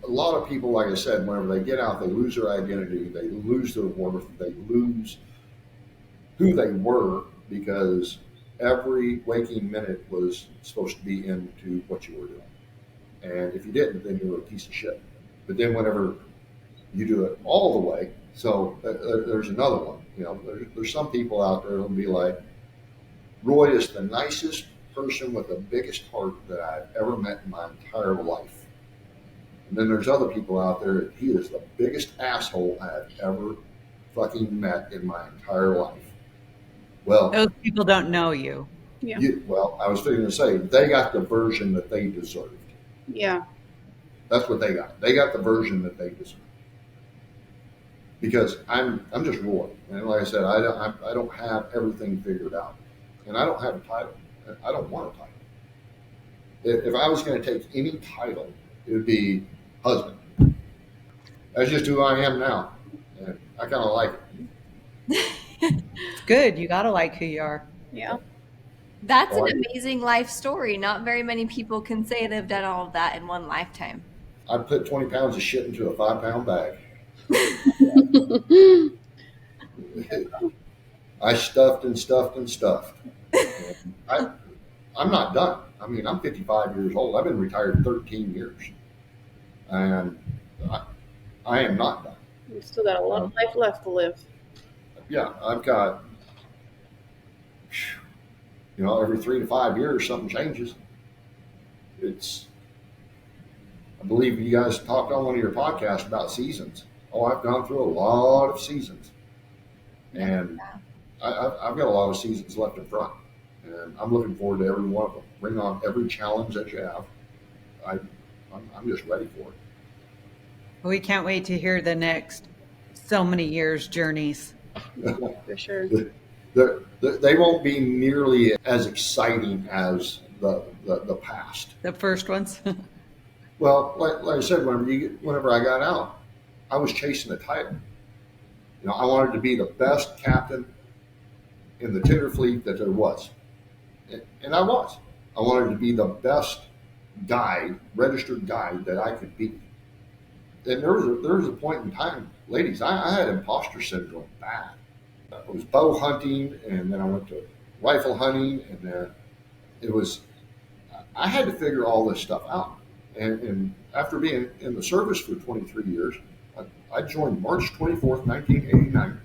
A lot of people, like I said, whenever they get out, they lose their identity, they lose their worth, they lose who they were, because every waking minute was supposed to be into what you were doing. And if you didn't, then you were a piece of shit. But then whenever you do it all the way, so there's another one. You know, there's some people out there who'll be like, Roy is the nicest person with the biggest heart that I've ever met in my entire life. And then there's other people out there, he is the biggest asshole I've ever fucking met in my entire life. Well, Those people don't know you. Yeah. well, I was figuring to say, they got the version that they deserved. Yeah. That's what they got. They got the version that they deserved. Because I'm just Roy, and like I said, I don't have everything figured out, and I don't have a title. I don't want a title. If I was going to take any title, it would be husband. That's just who I am now, and I kind of like it. It's good. You got to like who you are. Yeah. That's an amazing life story. Not very many people can say they've done all of that in one lifetime. I put 20 pounds of shit into a 5-pound bag. I stuffed and stuffed and stuffed. I'm not done. I mean, I'm 55 years old. I've been retired 13 years, and I am not done. We've still got a lot of life left to live. Yeah, I've got, every 3 to 5 years something changes. I believe you guys talked on one of your podcasts about seasons. Oh, I've gone through a lot of seasons, and I've got a lot of seasons left in front, and I'm looking forward to every one of them. Bring on every challenge that you have. I'm just ready for it. We can't wait to hear the next so many years journeys. For sure. They won't be nearly as exciting as the past. The first ones. Well, like I said, whenever I got out, I was chasing a title. I wanted to be the best captain in the tender fleet that there was, and I was. I wanted to be the best guide, registered guide that I could be. And there was a point in time, ladies, I had imposter syndrome bad. I was bow hunting, and then I went to rifle hunting, and then I had to figure all this stuff out. And after being in the service for 23 years, I joined March 24th, 1989.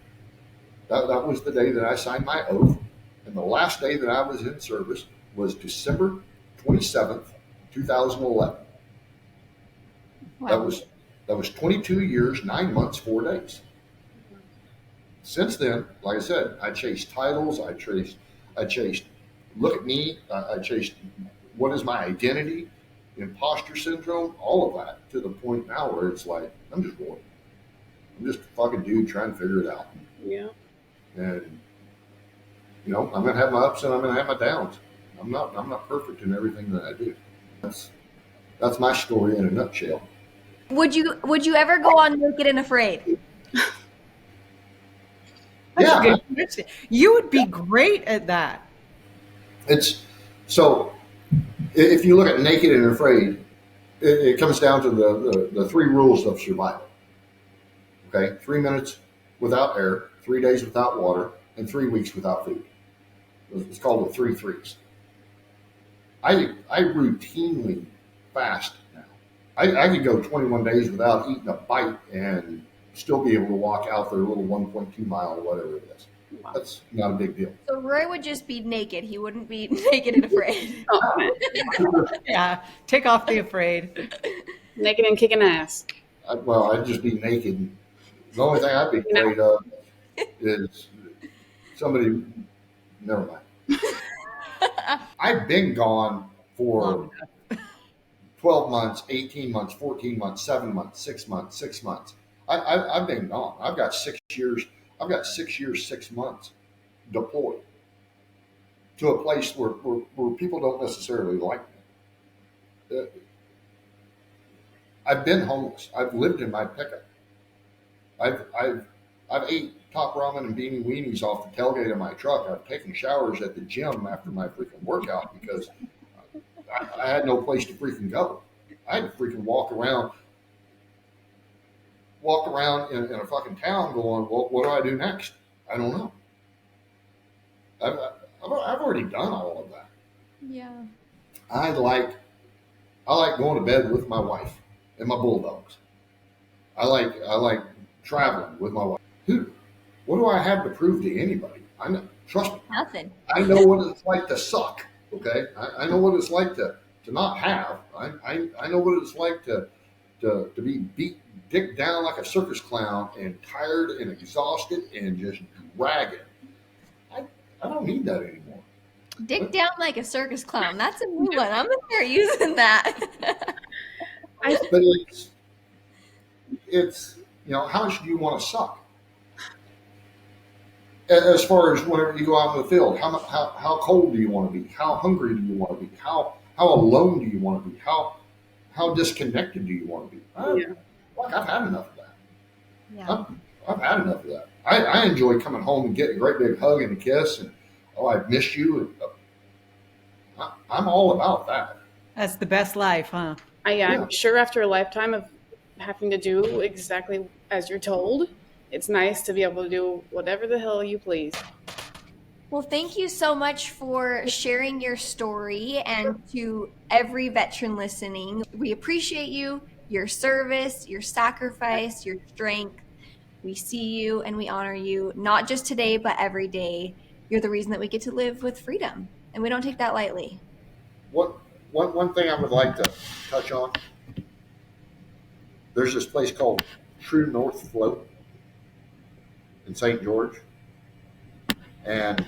That was the day that I signed my oath. And the last day that I was in service was December 27th, 2011. That Wow. was 22 years, 9 months, 4 days. Since then, like I said, I chased titles. I chased. Look at me. I chased. What is my identity? Imposter syndrome. All of that to the point now where it's like I'm just bored. I'm just a fucking dude trying to figure it out. Yeah. And I'm gonna have my ups and I'm gonna have my downs. I'm not perfect in everything that I do. That's my story in a nutshell. Would you ever go on Naked and Afraid? That's a Yeah, good question. You would be great at that. it's so. If you look at Naked and Afraid, it comes down to the three rules of survival. Okay, 3 minutes without air, 3 days without water, and 3 weeks without food. It's called the three threes. I routinely fast now. I could go 21 days without eating a bite and still be able to walk out there a little 1.2 mile or whatever it is. Wow. That's not a big deal. So Roy would just be naked. He wouldn't be naked and afraid. Oh, man. Yeah, take off the afraid. Naked and kicking ass. I'd just be naked. The only thing I'd be afraid of is somebody. Never mind. I've been gone for Long 12 months, 18 months, 14 months, 7 months, 6 months, 6 months. I've been gone. I've got 6 years. I've got 6 years, 6 months deployed to a place where people don't necessarily like me. I've been homeless. I've lived in my pickup. I've ate top ramen and beanie weenies off the tailgate of my truck. I've taken showers at the gym after my freaking workout because I had no place to freaking go. I had to freaking walk around in a fucking town going, well, what do I do next? I don't know. I've already done all of that. Yeah. I like going to bed with my wife and my bulldogs. I like traveling with my wife. What do I have to prove to anybody? Trust me. Nothing. I know what it's like to suck. Okay, I know what it's like to not have. I know what it's like to be dicked down like a circus clown and tired and exhausted and just dragging. I don't need that anymore. Dick down like a circus clown. That's a new one. I'm gonna start using that. But it's how much do you want to suck? As far as whenever you go out in the field, how cold do you want to be? How hungry do you want to be? How alone do you want to be? How disconnected do you want to be? I've had enough of that. Yeah. I've had enough of that. I enjoy coming home and getting a great big hug and a kiss and I've missed you. I'm all about that. That's the best life, huh? I'm sure after a lifetime of having to do exactly as you're told, it's nice to be able to do whatever the hell you please. Well, thank you so much for sharing your story, and to every veteran listening, we appreciate you, your service, your sacrifice, your strength. We see you and we honor you, not just today, but every day. You're the reason that we get to live with freedom, and we don't take that lightly. One thing I would like to touch on, there's this place called True North Float in St. George. And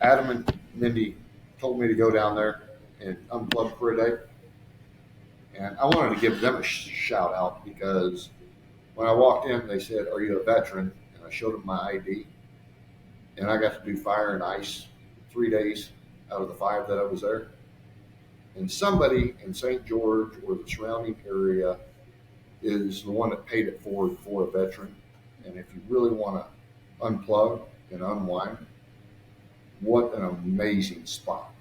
Adam and Mindy told me to go down there and unplug for a day. And I wanted to give them a shout out because when I walked in, they said, "Are you a veteran?" And I showed them my ID. And I got to do fire and ice 3 days out of the 5 that I was there. And somebody in St. George or the surrounding area is the one that paid it forward for a veteran. And if you really want to unplug and unwind, what an amazing spot.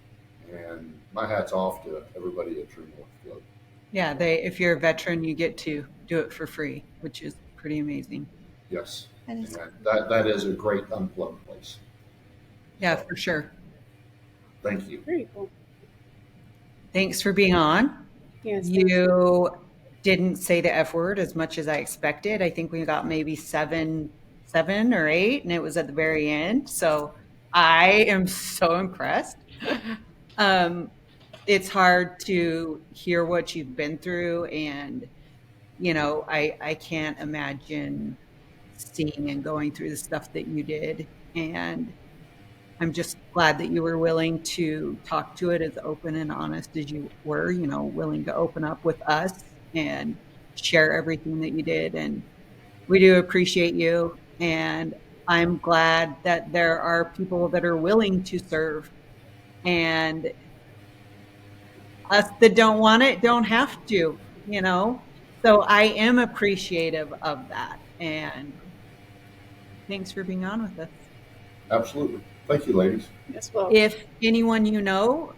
And my hat's off to everybody at True North Float. Yeah, if you're a veteran, you get to do it for free, which is pretty amazing. Yes. That is And that is a great unplugged place. Yeah, for sure. Thank you. Very cool. Thanks for being on. Yes. You didn't say the F word as much as I expected. I think we got maybe seven or eight, and it was at the very end. So I am so impressed. Um, it's hard to hear what you've been through, and I can't imagine seeing and going through the stuff that you did. And I'm just glad that you were willing to talk to it as open and honest as you were, willing to open up with us and share everything that you did. And we do appreciate you. And I'm glad that there are people that are willing to serve, and us that don't want it don't have to, you know? So I am appreciative of that. And thanks for being on with us. Absolutely. Thank you, ladies. Yes, well, If anyone you know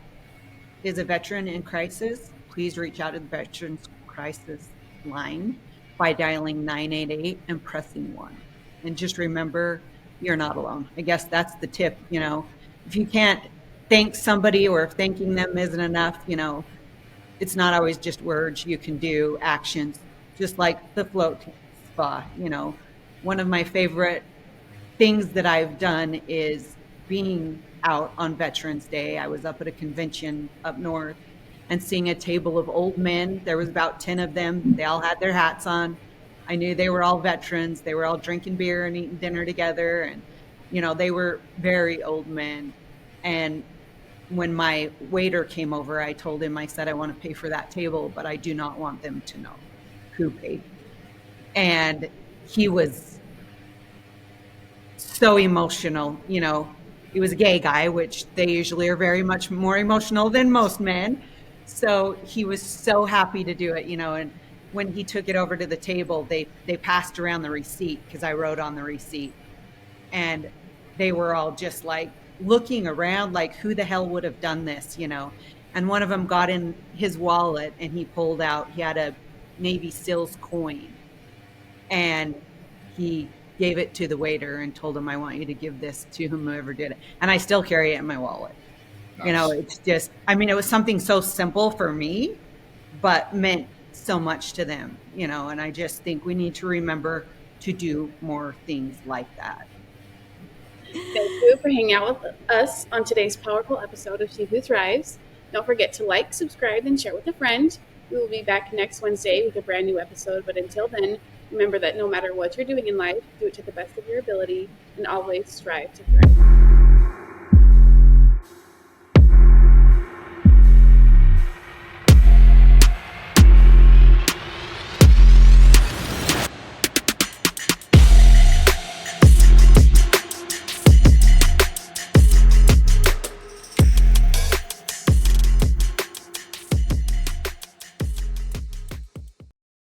is a veteran in crisis, please reach out to the Veterans Crisis Line by dialing 988 and pressing 1. And just remember, you're not alone. I guess that's the tip. If you can't thank somebody, or if thanking them isn't enough, it's not always just words. You can do actions, just like the float spa. One of my favorite things that I've done is being out on Veterans Day. I was up at a convention up north and seeing a table of old men. There was about 10 of them. They all had their hats on. I knew they were all veterans. They were all drinking beer and eating dinner together. And, they were very old men. And when my waiter came over, I told him, I said, I want to pay for that table, but I do not want them to know who paid. And he was so emotional. He was a gay guy, which they usually are very much more emotional than most men. So he was so happy to do it, and when he took it over to the table, they passed around the receipt, because I wrote on the receipt, and they were all just like looking around like, who the hell would have done this, and one of them got in his wallet and he had a Navy SEALs coin, and he gave it to the waiter and told him, I want you to give this to whomever did it. And I still carry it in my wallet. Nice. It's just, it was something so simple for me, but meant so much to them, and I just think we need to remember to do more things like that. thank you for hanging out with us on today's powerful episode of She Who Thrives. Don't forget to like, subscribe, and share with a friend. We will be back next Wednesday with a brand new episode. But until then, remember that no matter what you're doing in life, do it to the best of your ability and always strive to thrive.